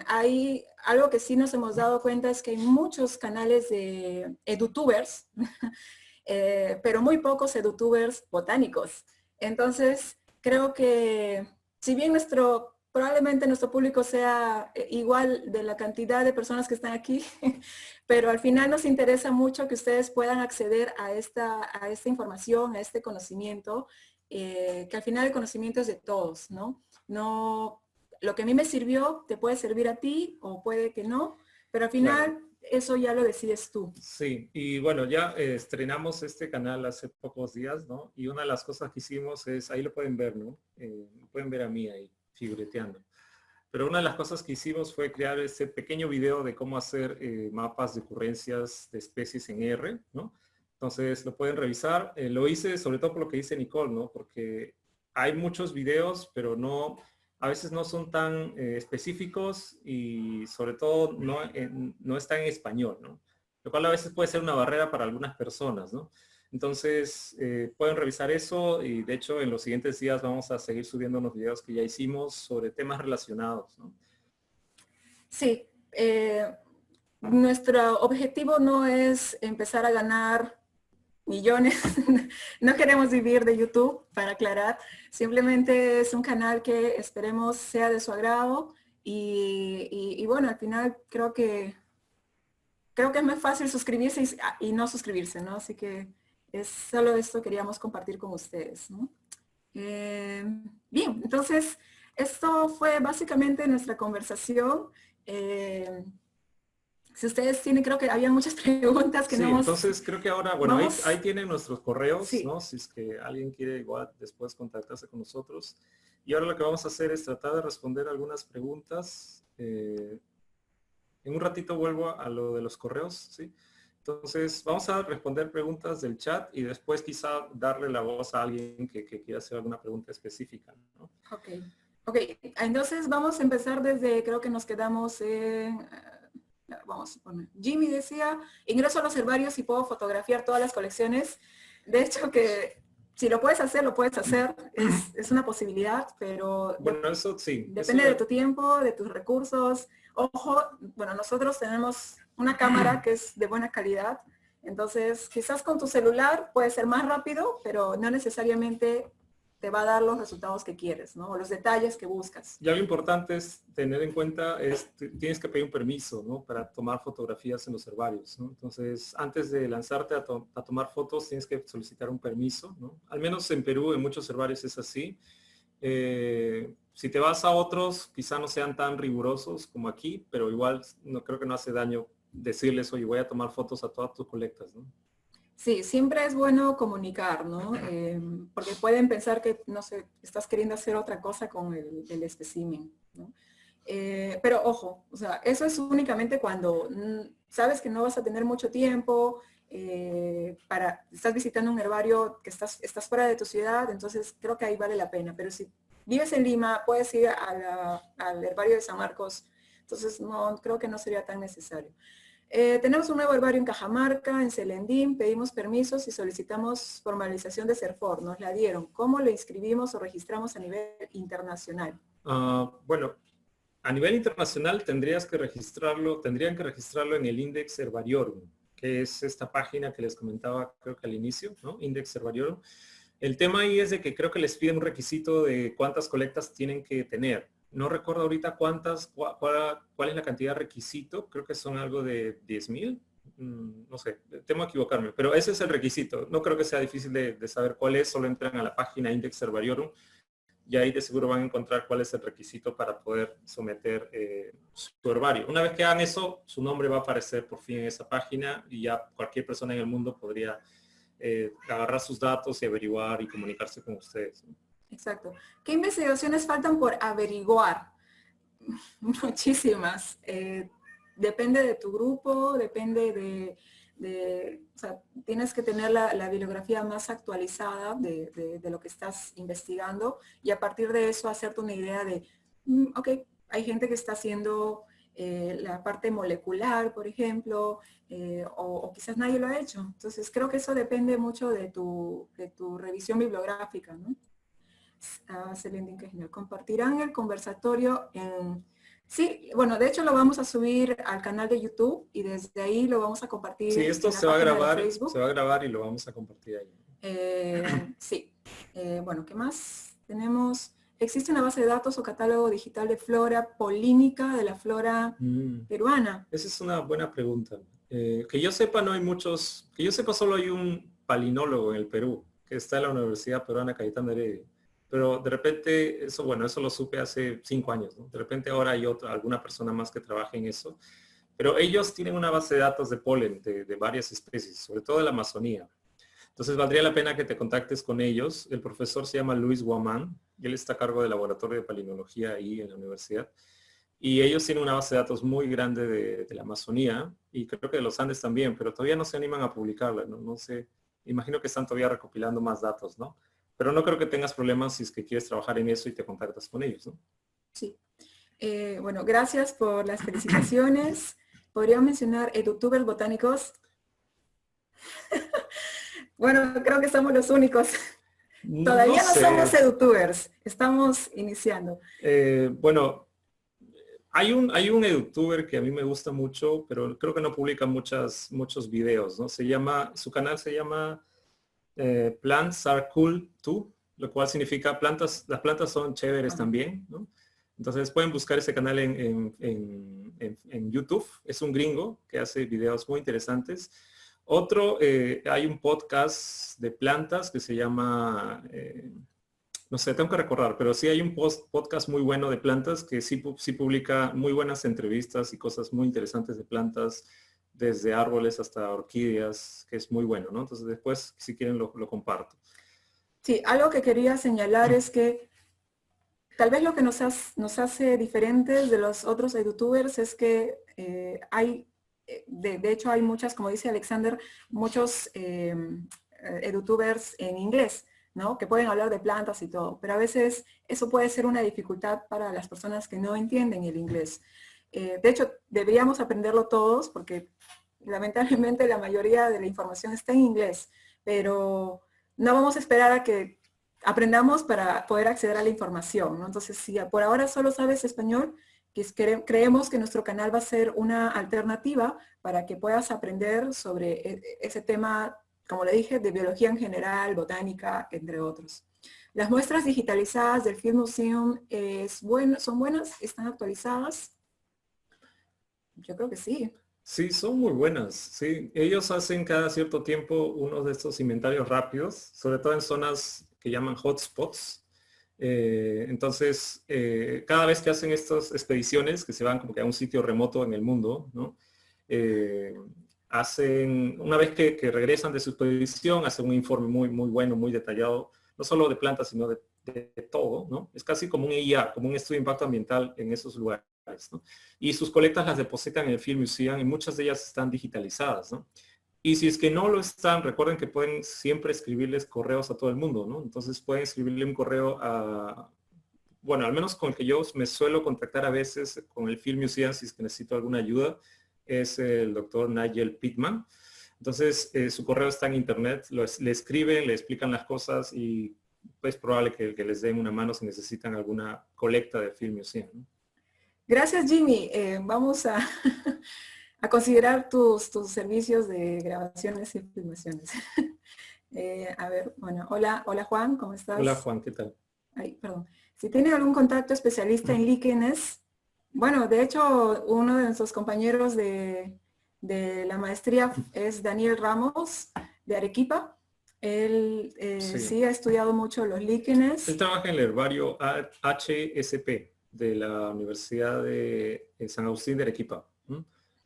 Hay algo que sí nos hemos dado cuenta es que hay muchos canales de edutubers, pero muy pocos edutubers botánicos. Entonces, creo que si bien probablemente nuestro público sea igual de la cantidad de personas que están aquí, pero al final nos interesa mucho que ustedes puedan acceder a esta información, a este conocimiento, que al final el conocimiento es de todos, ¿no? No, lo que a mí me sirvió te puede servir a ti o puede que no, pero al Claro. final eso ya lo decides tú. Sí, y bueno, ya estrenamos este canal hace pocos días, ¿no? Y una de las cosas que hicimos es, ahí lo pueden ver, ¿no? Pueden ver a mí ahí, figureteando. Pero una de las cosas que hicimos fue crear este pequeño video de cómo hacer mapas de ocurrencias de especies en R, ¿no? Entonces lo pueden revisar. Lo hice sobre todo por lo que dice Nicole, ¿no? Porque hay muchos videos, pero no, a veces no son tan específicos y sobre todo no está en español, ¿no? Lo cual a veces puede ser una barrera para algunas personas, ¿no? Entonces, pueden revisar eso y de hecho en los siguientes días vamos a seguir subiendo unos videos que ya hicimos sobre temas relacionados, ¿no? Sí, nuestro objetivo no es empezar a ganar millones, no queremos vivir de YouTube, para aclarar, simplemente es un canal que esperemos sea de su agrado Y bueno, al final creo que es más fácil suscribirse y no suscribirse, ¿no? Así que es solo esto que queríamos compartir con ustedes, ¿no? Bien, entonces esto fue básicamente nuestra conversación. Si ustedes tienen, creo que había muchas preguntas que Sí, no hemos... entonces creo que ahora, bueno, ahí Vamos, tienen nuestros correos, sí, ¿no? Si es que alguien quiere igual después contactarse con nosotros. Y ahora lo que vamos a hacer es tratar de responder algunas preguntas. En un ratito vuelvo a lo de los correos, ¿sí? Entonces, vamos a responder preguntas del chat y después quizá darle la voz a alguien que quiera hacer alguna pregunta específica, ¿no? ok. Ok, entonces vamos a empezar desde, creo que nos quedamos en... vamos a poner, Jimmy decía, ingreso a los herbarios y puedo fotografiar todas las colecciones. De hecho que si lo puedes hacer, lo puedes hacer. Es una posibilidad, pero Bueno, eso sí, eso depende de tu tiempo, de tus recursos. Ojo, bueno, nosotros tenemos una cámara que es de buena calidad, entonces quizás con tu celular puede ser más rápido, pero no necesariamente te va a dar los resultados que quieres, ¿no? O los detalles que buscas. ya lo importante es tener en cuenta, tienes que pedir un permiso, ¿no? Para tomar fotografías en los herbarios, ¿no? Entonces, antes de lanzarte a tomar fotos, tienes que solicitar un permiso, ¿no? Al menos en Perú, en muchos herbarios es así. Si te vas a otros, quizá no sean tan rigurosos como aquí, pero igual no creo que no hace daño decirles, oye, voy a tomar fotos a todas tus colectas, ¿no? Sí, siempre es bueno comunicar, ¿no? Porque pueden pensar que, no sé, estás queriendo hacer otra cosa con el espécimen, ¿no? Pero ojo, o sea, eso es únicamente cuando sabes que no vas a tener mucho tiempo, estás visitando un herbario que estás fuera de tu ciudad, entonces creo que ahí vale la pena. Pero si vives en Lima, puedes ir al herbario de San Marcos, entonces no, creo que no sería tan necesario. Tenemos un nuevo herbario en Cajamarca, en Celendín, pedimos permisos y solicitamos formalización de CERFOR, nos la dieron. ¿Cómo lo inscribimos o registramos a nivel internacional? Bueno, a nivel internacional tendrían que registrarlo en el Index Herbariorum, que es esta página que les comentaba creo que al inicio, ¿no? Index Herbariorum. El tema ahí es de que creo que les piden un requisito de cuántas colectas tienen que tener. No recuerdo ahorita cuál es la cantidad de requisito. Creo que son algo de 10,000. No sé, temo equivocarme, pero ese es el requisito. No creo que sea difícil de saber cuál es. Solo entran a la página Index Herbariorum y ahí de seguro van a encontrar cuál es el requisito para poder someter su herbario. Una vez que hagan eso, su nombre va a aparecer por fin en esa página y ya cualquier persona en el mundo podría agarrar sus datos y averiguar y comunicarse con ustedes, ¿no? Exacto. ¿Qué investigaciones faltan por averiguar? Muchísimas. Depende de tu grupo, depende o sea, tienes que tener la bibliografía más actualizada de lo que estás investigando y a partir de eso hacerte una idea de, ok, hay gente que está haciendo la parte molecular, por ejemplo, o quizás nadie lo ha hecho. Entonces creo que eso depende mucho de tu revisión bibliográfica, ¿no? Celendín, que genial. Compartirán el conversatorio en... Sí, bueno, de hecho lo vamos a subir al canal de YouTube y desde ahí lo vamos a compartir Sí, esto en la página de Facebook. se va a grabar y lo vamos a compartir ahí. Sí. Bueno, ¿qué más? Tenemos... ¿Existe una base de datos o catálogo digital de flora polínica de la flora peruana? Esa es una buena pregunta. Que yo sepa, no hay muchos... Que yo sepa, solo hay un palinólogo en el Perú, que está en la Universidad Peruana Cayetano Heredia. Pero de repente, eso, bueno, eso lo supe hace 5 años, ¿no? De repente ahora hay alguna persona más que trabaje en eso. Pero ellos tienen una base de datos de polen de varias especies, sobre todo de la Amazonía. Entonces valdría la pena que te contactes con ellos. El profesor se llama Luis Guamán y él está a cargo del laboratorio de palinología ahí en la universidad. Y ellos tienen una base de datos muy grande de la Amazonía y creo que de los Andes también, pero todavía no se animan a publicarla, ¿no? No sé, imagino que están todavía recopilando más datos, ¿no? Pero no creo que tengas problemas si es que quieres trabajar en eso y te contactas con ellos, ¿no? Sí. Bueno, gracias por las felicitaciones. ¿Podría mencionar edutubers botánicos? Bueno, creo que somos los únicos. Todavía no somos edutubers, estamos iniciando. Bueno, hay un edutuber que a mí me gusta mucho, pero creo que no publica muchos videos, ¿no? Su canal se llama Plants Are Cool Too, lo cual significa las plantas son chéveres también, ¿no? Entonces pueden buscar ese canal en YouTube. Es un gringo que hace videos muy interesantes. Otro, hay un podcast de plantas que se llama, no sé, tengo que recordar, pero sí hay un podcast muy bueno de plantas que sí publica muy buenas entrevistas y cosas muy interesantes de plantas, desde árboles hasta orquídeas, que es muy bueno, ¿no? Entonces después, si quieren, lo comparto. Sí, algo que quería señalar es que tal vez lo que nos hace diferentes de los otros edutubers es que de hecho hay muchas, como dice Alexander, muchos edutubers en inglés, ¿no? Que pueden hablar de plantas y todo, pero a veces eso puede ser una dificultad para las personas que no entienden el inglés. De hecho, deberíamos aprenderlo todos porque lamentablemente la mayoría de la información está en inglés, pero no vamos a esperar a que aprendamos para poder acceder a la información, ¿no? Entonces, si por ahora solo sabes español, creemos que nuestro canal va a ser una alternativa para que puedas aprender sobre ese tema, como le dije, de biología en general, botánica, entre otros. Las muestras digitalizadas del Field Museum son buenas, están actualizadas. Yo creo que sí. Sí, son muy buenas. Sí, ellos hacen cada cierto tiempo uno de estos inventarios rápidos, sobre todo en zonas que llaman hotspots. Entonces, cada vez que hacen estas expediciones, que se van como que a un sitio remoto en el mundo, ¿no? Una vez que regresan de su expedición, hacen un informe muy bueno, muy detallado, no solo de plantas, sino de todo, ¿no? Es casi como un EIA, como un estudio de impacto ambiental en esos lugares, ¿no? Y sus colectas las depositan en el Field Museum y muchas de ellas están digitalizadas, ¿no? Y si es que no lo están, recuerden que pueden siempre escribirles correos a todo el mundo, ¿no? Entonces pueden escribirle un correo bueno, al menos con el que yo me suelo contactar a veces con el Field Museum si es que necesito alguna ayuda, es el doctor Nigel Pittman. Entonces su correo está en internet, le escriben, le explican las cosas y es probable que les den una mano si necesitan alguna colecta de Field Museum, ¿no? Gracias, Jimmy. Vamos a, a considerar tus servicios de grabaciones y filmaciones. A ver, bueno, hola Juan, ¿cómo estás? Hola Juan, ¿qué tal? Ay, perdón. Si tiene algún contacto especialista en líquenes, bueno, de hecho, uno de nuestros compañeros de la maestría es Daniel Ramos, de Arequipa. Él sí ha estudiado mucho los líquenes. Él trabaja en el herbario HSP de la Universidad de San Agustín de Arequipa.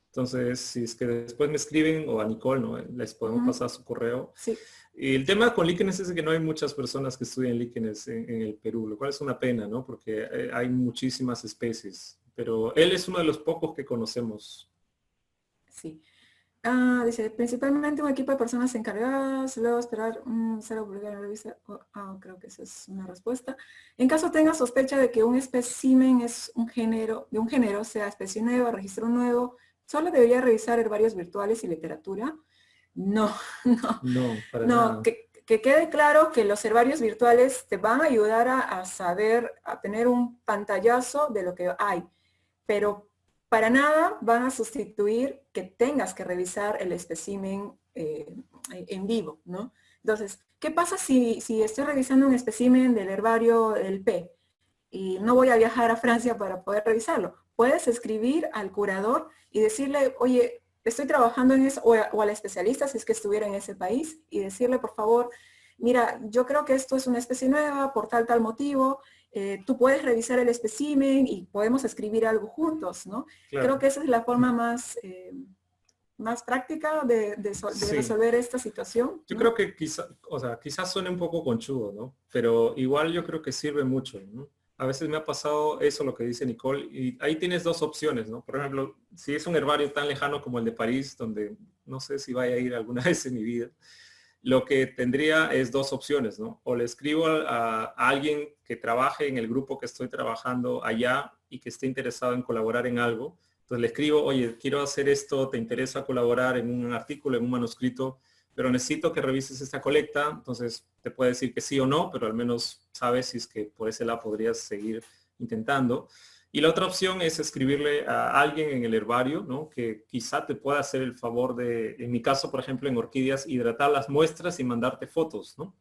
Entonces, si es que después me escriben, o a Nicole, ¿no? Les podemos pasar su correo. Sí. Y el tema con líquenes es que no hay muchas personas que estudian líquenes en el Perú, lo cual es una pena, ¿no? Porque hay muchísimas especies. Pero él es uno de los pocos que conocemos. Sí. Dice, principalmente un equipo de personas encargadas, luego esperar ser publicado en la revista. Creo que esa es una respuesta. En caso tenga sospecha de que un espécimen es de un género, sea especie nueva, registro nuevo, ¿solo debería revisar herbarios virtuales y literatura? No, No, para nada. Que quede claro que los herbarios virtuales te van a ayudar a saber, a tener un pantallazo de lo que hay, pero para nada van a sustituir que tengas que revisar el espécimen en vivo, ¿no? Entonces, ¿qué pasa si estoy revisando un espécimen del herbario del P y no voy a viajar a Francia para poder revisarlo? Puedes escribir al curador y decirle, oye, estoy trabajando en eso, o al especialista si es que estuviera en ese país, y decirle, por favor, mira, yo creo que esto es una especie nueva por tal motivo, tú puedes revisar el espécimen y podemos escribir algo juntos, ¿no? Claro. Creo que esa es la forma más práctica de resolver esta situación, ¿no? Yo creo que quizás suene un poco conchudo, ¿no? Pero igual yo creo que sirve mucho, ¿no? A veces me ha pasado eso, lo que dice Nicole, y ahí tienes dos opciones, ¿no? Por ejemplo, si es un herbario tan lejano como el de París, donde no sé si vaya a ir alguna vez en mi vida, lo que tendría es dos opciones, ¿no? O le escribo a alguien que trabaje en el grupo que estoy trabajando allá y que esté interesado en colaborar en algo. Entonces le escribo, oye, quiero hacer esto, ¿te interesa colaborar en un artículo, en un manuscrito? Pero necesito que revises esta colecta. Entonces te puede decir que sí o no, pero al menos sabes si es que por ese lado podrías seguir intentando. Y la otra opción es escribirle a alguien en el herbario, ¿no? Que quizá te pueda hacer el favor de, en mi caso, por ejemplo, en orquídeas, hidratar las muestras y mandarte fotos, ¿no?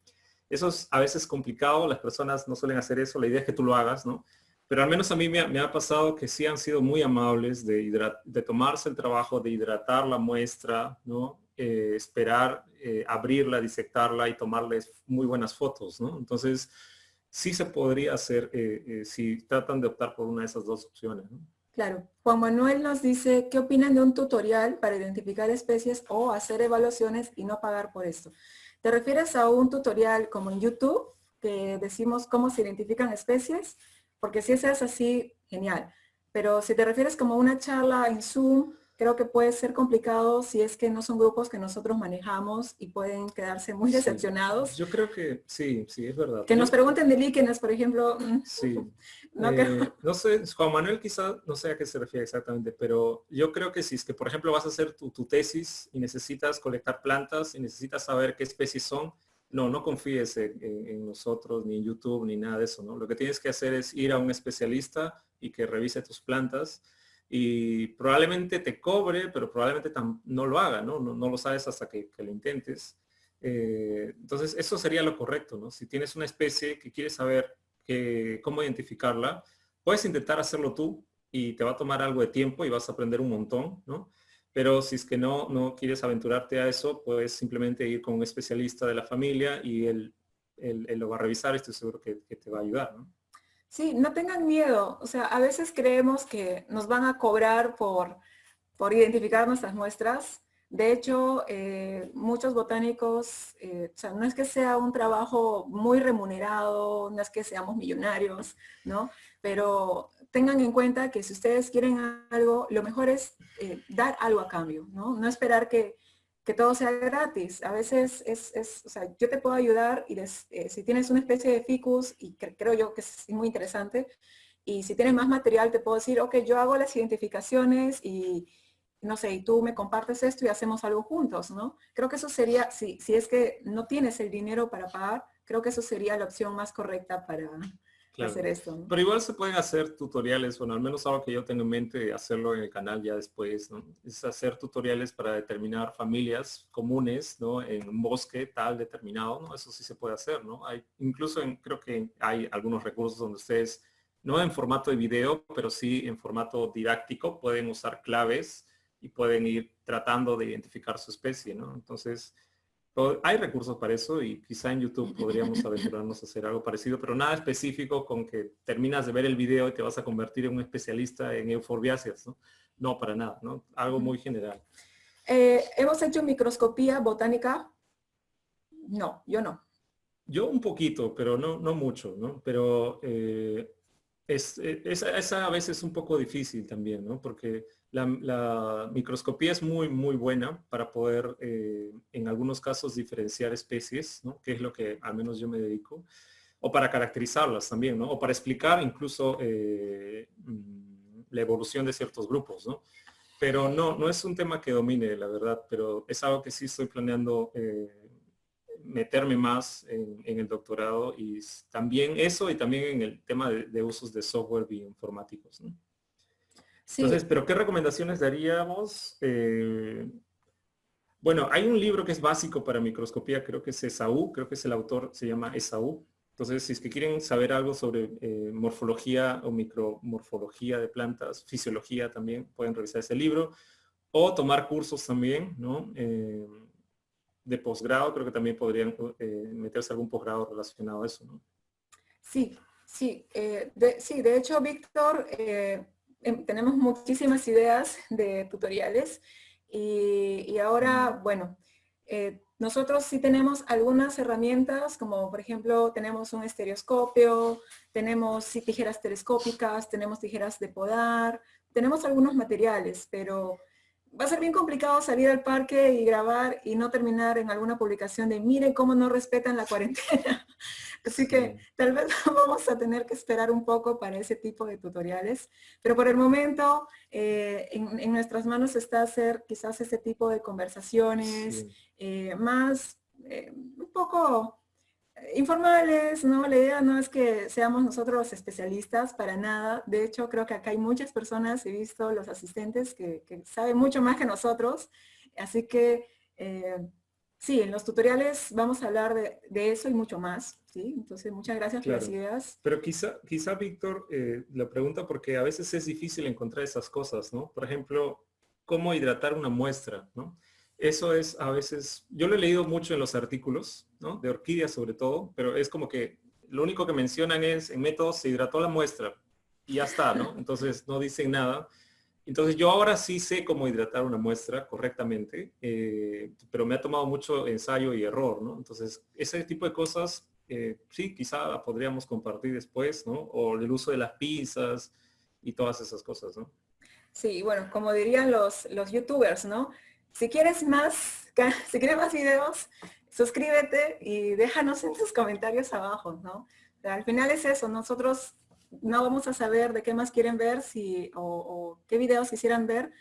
Eso es a veces complicado, las personas no suelen hacer eso, la idea es que tú lo hagas, ¿no? pero al menos a mí me ha pasado que sí han sido muy amables de tomarse el trabajo de hidratar la muestra, ¿no? Esperar, abrirla, disectarla y tomarles muy buenas fotos, ¿no? Entonces, sí se podría hacer si tratan de optar por una de esas dos opciones, ¿no? Claro, Juan Manuel nos dice, ¿qué opinan de un tutorial para identificar especies o hacer evaluaciones y no pagar por esto? ¿Te refieres a un tutorial como en YouTube, que decimos cómo se identifican especies? Porque si ese es así, genial. Pero si te refieres como una charla en Zoom, creo que puede ser complicado si es que no son grupos que nosotros manejamos y pueden quedarse muy Sí, decepcionados. yo creo que sí, sí, es verdad. Que nos pregunten de líquenes, por ejemplo, Sí. no creo. No sé, Juan Manuel quizá no sé a qué se refiere exactamente, pero yo creo que si es que, por ejemplo, vas a hacer tu tesis y necesitas colectar plantas y necesitas saber qué especies son, no confíes en nosotros, ni en YouTube, ni nada de eso, ¿no? Lo que tienes que hacer es ir a un especialista y que revise tus plantas y probablemente te cobre, pero probablemente no lo haga, ¿no? No lo sabes hasta que lo intentes. Entonces, eso sería lo correcto, ¿no? Si tienes una especie que quieres saber cómo identificarla, puedes intentar hacerlo tú y te va a tomar algo de tiempo y vas a aprender un montón, ¿no? Pero si es que no quieres aventurarte a eso, puedes simplemente ir con un especialista de la familia y él lo va a revisar y estoy seguro que te va a ayudar, ¿no? Sí, no tengan miedo. O sea, a veces creemos que nos van a cobrar por identificar nuestras muestras. De hecho, muchos botánicos, o sea, no es que sea un trabajo muy remunerado, no es que seamos millonarios, ¿no? Pero tengan en cuenta que si ustedes quieren algo, lo mejor es dar algo a cambio, ¿no? No esperar que todo sea gratis. A veces o sea, yo te puedo ayudar y si tienes una especie de ficus, y creo yo que es muy interesante, y si tienes más material te puedo decir, ok, yo hago las identificaciones y no sé, y tú me compartes esto y hacemos algo juntos, ¿no? Creo que eso sería, si es que no tienes el dinero para pagar, creo que eso sería la opción más correcta para hacer Claro. esto, ¿no? Pero igual se pueden hacer tutoriales, bueno, al menos algo que yo tengo en mente hacerlo en el canal ya después, ¿no? Es hacer tutoriales para determinar familias comunes, ¿no? En un bosque tal determinado, ¿no? Eso sí se puede hacer, ¿no? Incluso creo que hay algunos recursos donde ustedes, no en formato de video, pero sí en formato didáctico, pueden usar claves y pueden ir tratando de identificar su especie, ¿no? Entonces, hay recursos para eso y quizá en YouTube podríamos aventurarnos a hacer algo parecido, pero nada específico con que terminas de ver el video y te vas a convertir en un especialista en euforbiáceas, ¿no? No, para nada, ¿no? Algo muy general. ¿Hemos hecho microscopía botánica? No, yo no. Yo un poquito, pero no mucho, ¿no? Pero esa a veces es un poco difícil también, ¿no? Porque la microscopía es muy buena para poder, en algunos casos, diferenciar especies, ¿no? Que es lo que al menos yo me dedico. O para caracterizarlas también, ¿no? O para explicar incluso la evolución de ciertos grupos, ¿no? Pero no es un tema que domine, la verdad, pero es algo que sí estoy planeando meterme más en el doctorado y también eso y también en el tema de usos de software bioinformáticos, ¿no? Sí, Entonces, ¿pero qué recomendaciones daríamos? Bueno, hay un libro que es básico para microscopía, creo que es Esaú, creo que es el autor, se llama Esaú. Entonces, si es que quieren saber algo sobre morfología o micromorfología de plantas, fisiología también, pueden revisar ese libro. O tomar cursos también, ¿no? De posgrado, creo que también podrían meterse algún posgrado relacionado a eso, ¿no? sí, sí. Sí, de hecho, Víctor, tenemos muchísimas ideas de tutoriales y ahora, bueno, nosotros sí tenemos algunas herramientas, como por ejemplo, tenemos un estereoscopio, tenemos sí, tijeras telescópicas, tenemos tijeras de podar, tenemos algunos materiales, pero va a ser bien complicado salir al parque y grabar y no terminar en alguna publicación de miren cómo no respetan la cuarentena. Así que Sí, tal vez vamos a tener que esperar un poco para ese tipo de tutoriales, pero por el momento en nuestras manos está hacer quizás ese tipo de conversaciones sí, más un poco informales, ¿no? La idea no es que seamos nosotros los especialistas para nada. De hecho, creo que acá hay muchas personas, he visto los asistentes que saben mucho más que nosotros. Así que Sí, en los tutoriales vamos a hablar de eso y mucho más, ¿sí? Entonces, muchas gracias por las Claro. ideas. Pero quizá Víctor, la pregunta porque a veces es difícil encontrar esas cosas, ¿no? Por ejemplo, cómo hidratar una muestra, ¿no? Eso es a veces, yo lo he leído mucho en los artículos, ¿no? De orquídeas sobre todo, pero es como que lo único que mencionan es en métodos se hidrató la muestra y ya está, ¿no? Entonces no dicen nada. Entonces yo ahora sí sé cómo hidratar una muestra correctamente, pero me ha tomado mucho ensayo y error, ¿no? Entonces ese tipo de cosas, sí, quizá podríamos compartir después, ¿no? O el uso de las pinzas y todas esas cosas, ¿no? Sí, bueno, como dirían los youtubers, ¿no? Si quieres más, si quieres más videos, suscríbete y déjanos en tus comentarios abajo, ¿no? O sea, al final es eso, nosotros no vamos a saber de qué más quieren ver o qué videos quisieran ver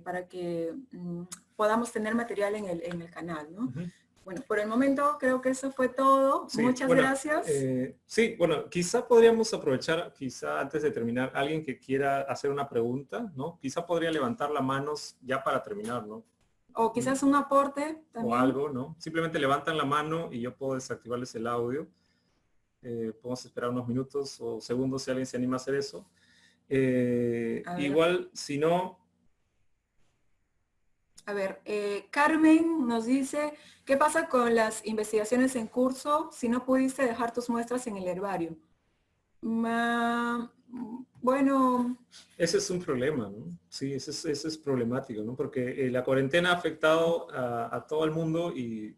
para que podamos tener material en el canal, ¿no? Ujú. Bueno, por el momento creo que eso fue todo. Sí, Muchas bueno, gracias. sí, bueno, quizá podríamos aprovechar, quizá antes de terminar, alguien que quiera hacer una pregunta, ¿no? Quizá podría levantar la mano ya para terminar, ¿no? O quizás un aporte O también. algo, ¿no? Simplemente levantan la mano y yo puedo desactivarles el audio. Podemos esperar unos minutos o segundos si alguien se anima a hacer eso. A ver. Igual, si no, A ver, Carmen nos dice, ¿qué pasa con las investigaciones en curso si no pudiste dejar tus muestras en el herbario? Bueno, ese es un problema, ¿no? Sí, ese es problemático, ¿no? Porque la cuarentena ha afectado a todo el mundo y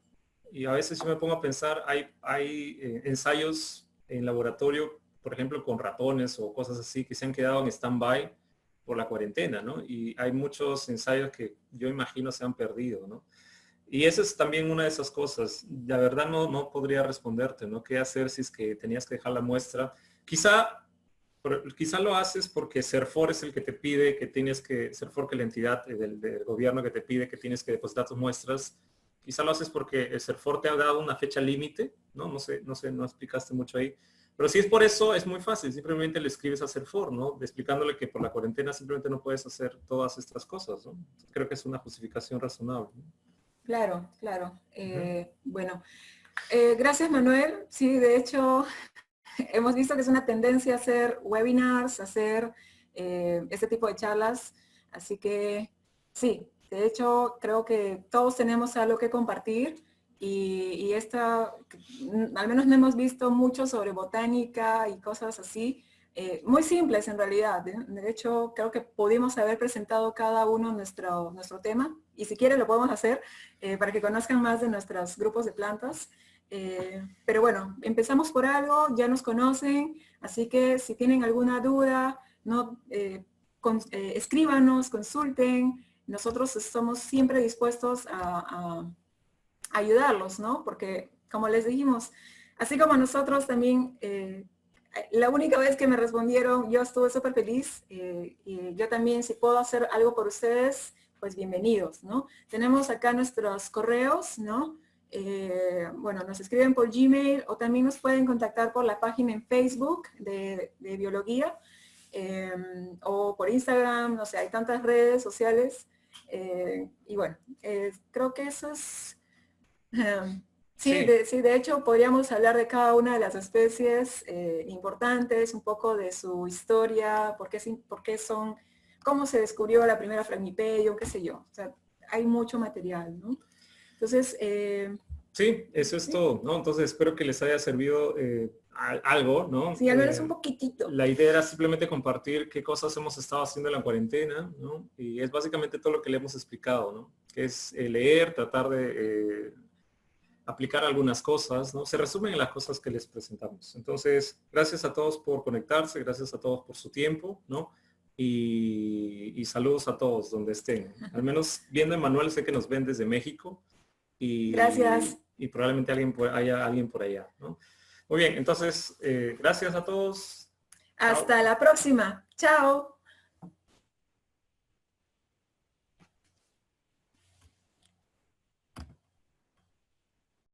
a veces yo me pongo a pensar, hay ensayos en laboratorio, por ejemplo, con ratones o cosas así, que se han quedado en stand-by por la cuarentena, ¿no? Y hay muchos ensayos que yo imagino se han perdido, ¿no? Y esa es también una de esas cosas. La verdad no podría responderte, ¿no? ¿Qué hacer si es que tenías que dejar la muestra? Quizá, quizá lo haces porque Serfor es el que te pide que tienes que, Serfor que es la entidad del gobierno que te pide que tienes que depositar tus muestras. Quizá lo haces porque el Serfor te ha dado una fecha límite, ¿no? No explicaste mucho ahí. Pero si es por eso, es muy fácil. Simplemente le escribes a Serfor, ¿no? Explicándole que por la cuarentena simplemente no puedes hacer todas estas cosas, ¿no? Creo que es una justificación razonable, ¿no? claro, claro. Ujú. Bueno, gracias Manuel. Sí, de hecho, hemos visto que es una tendencia a hacer webinars, a hacer este tipo de charlas. Así que sí, de hecho creo que todos tenemos algo que compartir y esta, al menos no hemos visto mucho sobre botánica y cosas así, muy simples en realidad. De hecho, creo que pudimos haber presentado cada uno nuestro tema y si quieren lo podemos hacer para que conozcan más de nuestros grupos de plantas. Pero bueno, empezamos por algo, ya nos conocen, así que si tienen alguna duda, no, escríbanos, consulten. Nosotros estamos siempre dispuestos a ayudarlos, ¿no? Porque, como les dijimos, así como nosotros también, la única vez que me respondieron, yo estuve súper feliz. Y yo también, si puedo hacer algo por ustedes, pues bienvenidos, ¿no? Tenemos acá nuestros correos, ¿no? Bueno, nos escriben por Gmail o también nos pueden contactar por la página en Facebook de Biología o por Instagram, no sé, hay tantas redes sociales. Y bueno, creo que eso es... Sí, Sí, sí, de hecho podríamos hablar de cada una de las especies importantes, un poco de su historia, por qué son, cómo se descubrió la primera Fragmipedium, qué sé yo. O sea, hay mucho material, ¿no? Entonces, sí, eso es sí, todo, ¿no? Entonces espero que les haya servido algo, ¿no? sí, al menos un poquitito. La idea era simplemente compartir qué cosas hemos estado haciendo en la cuarentena, ¿no? Y es básicamente todo lo que le hemos explicado, ¿no? Que es leer, tratar de aplicar algunas cosas, ¿no? Se resumen en las cosas que les presentamos. Entonces, gracias a todos por conectarse, gracias a todos por su tiempo, ¿no? Y saludos a todos donde estén. Al menos viendo a Manuel, sé que nos ven desde México Gracias. y probablemente haya alguien por allá, ¿no? Muy bien, entonces, gracias a todos. Chao. Hasta la próxima. Chao.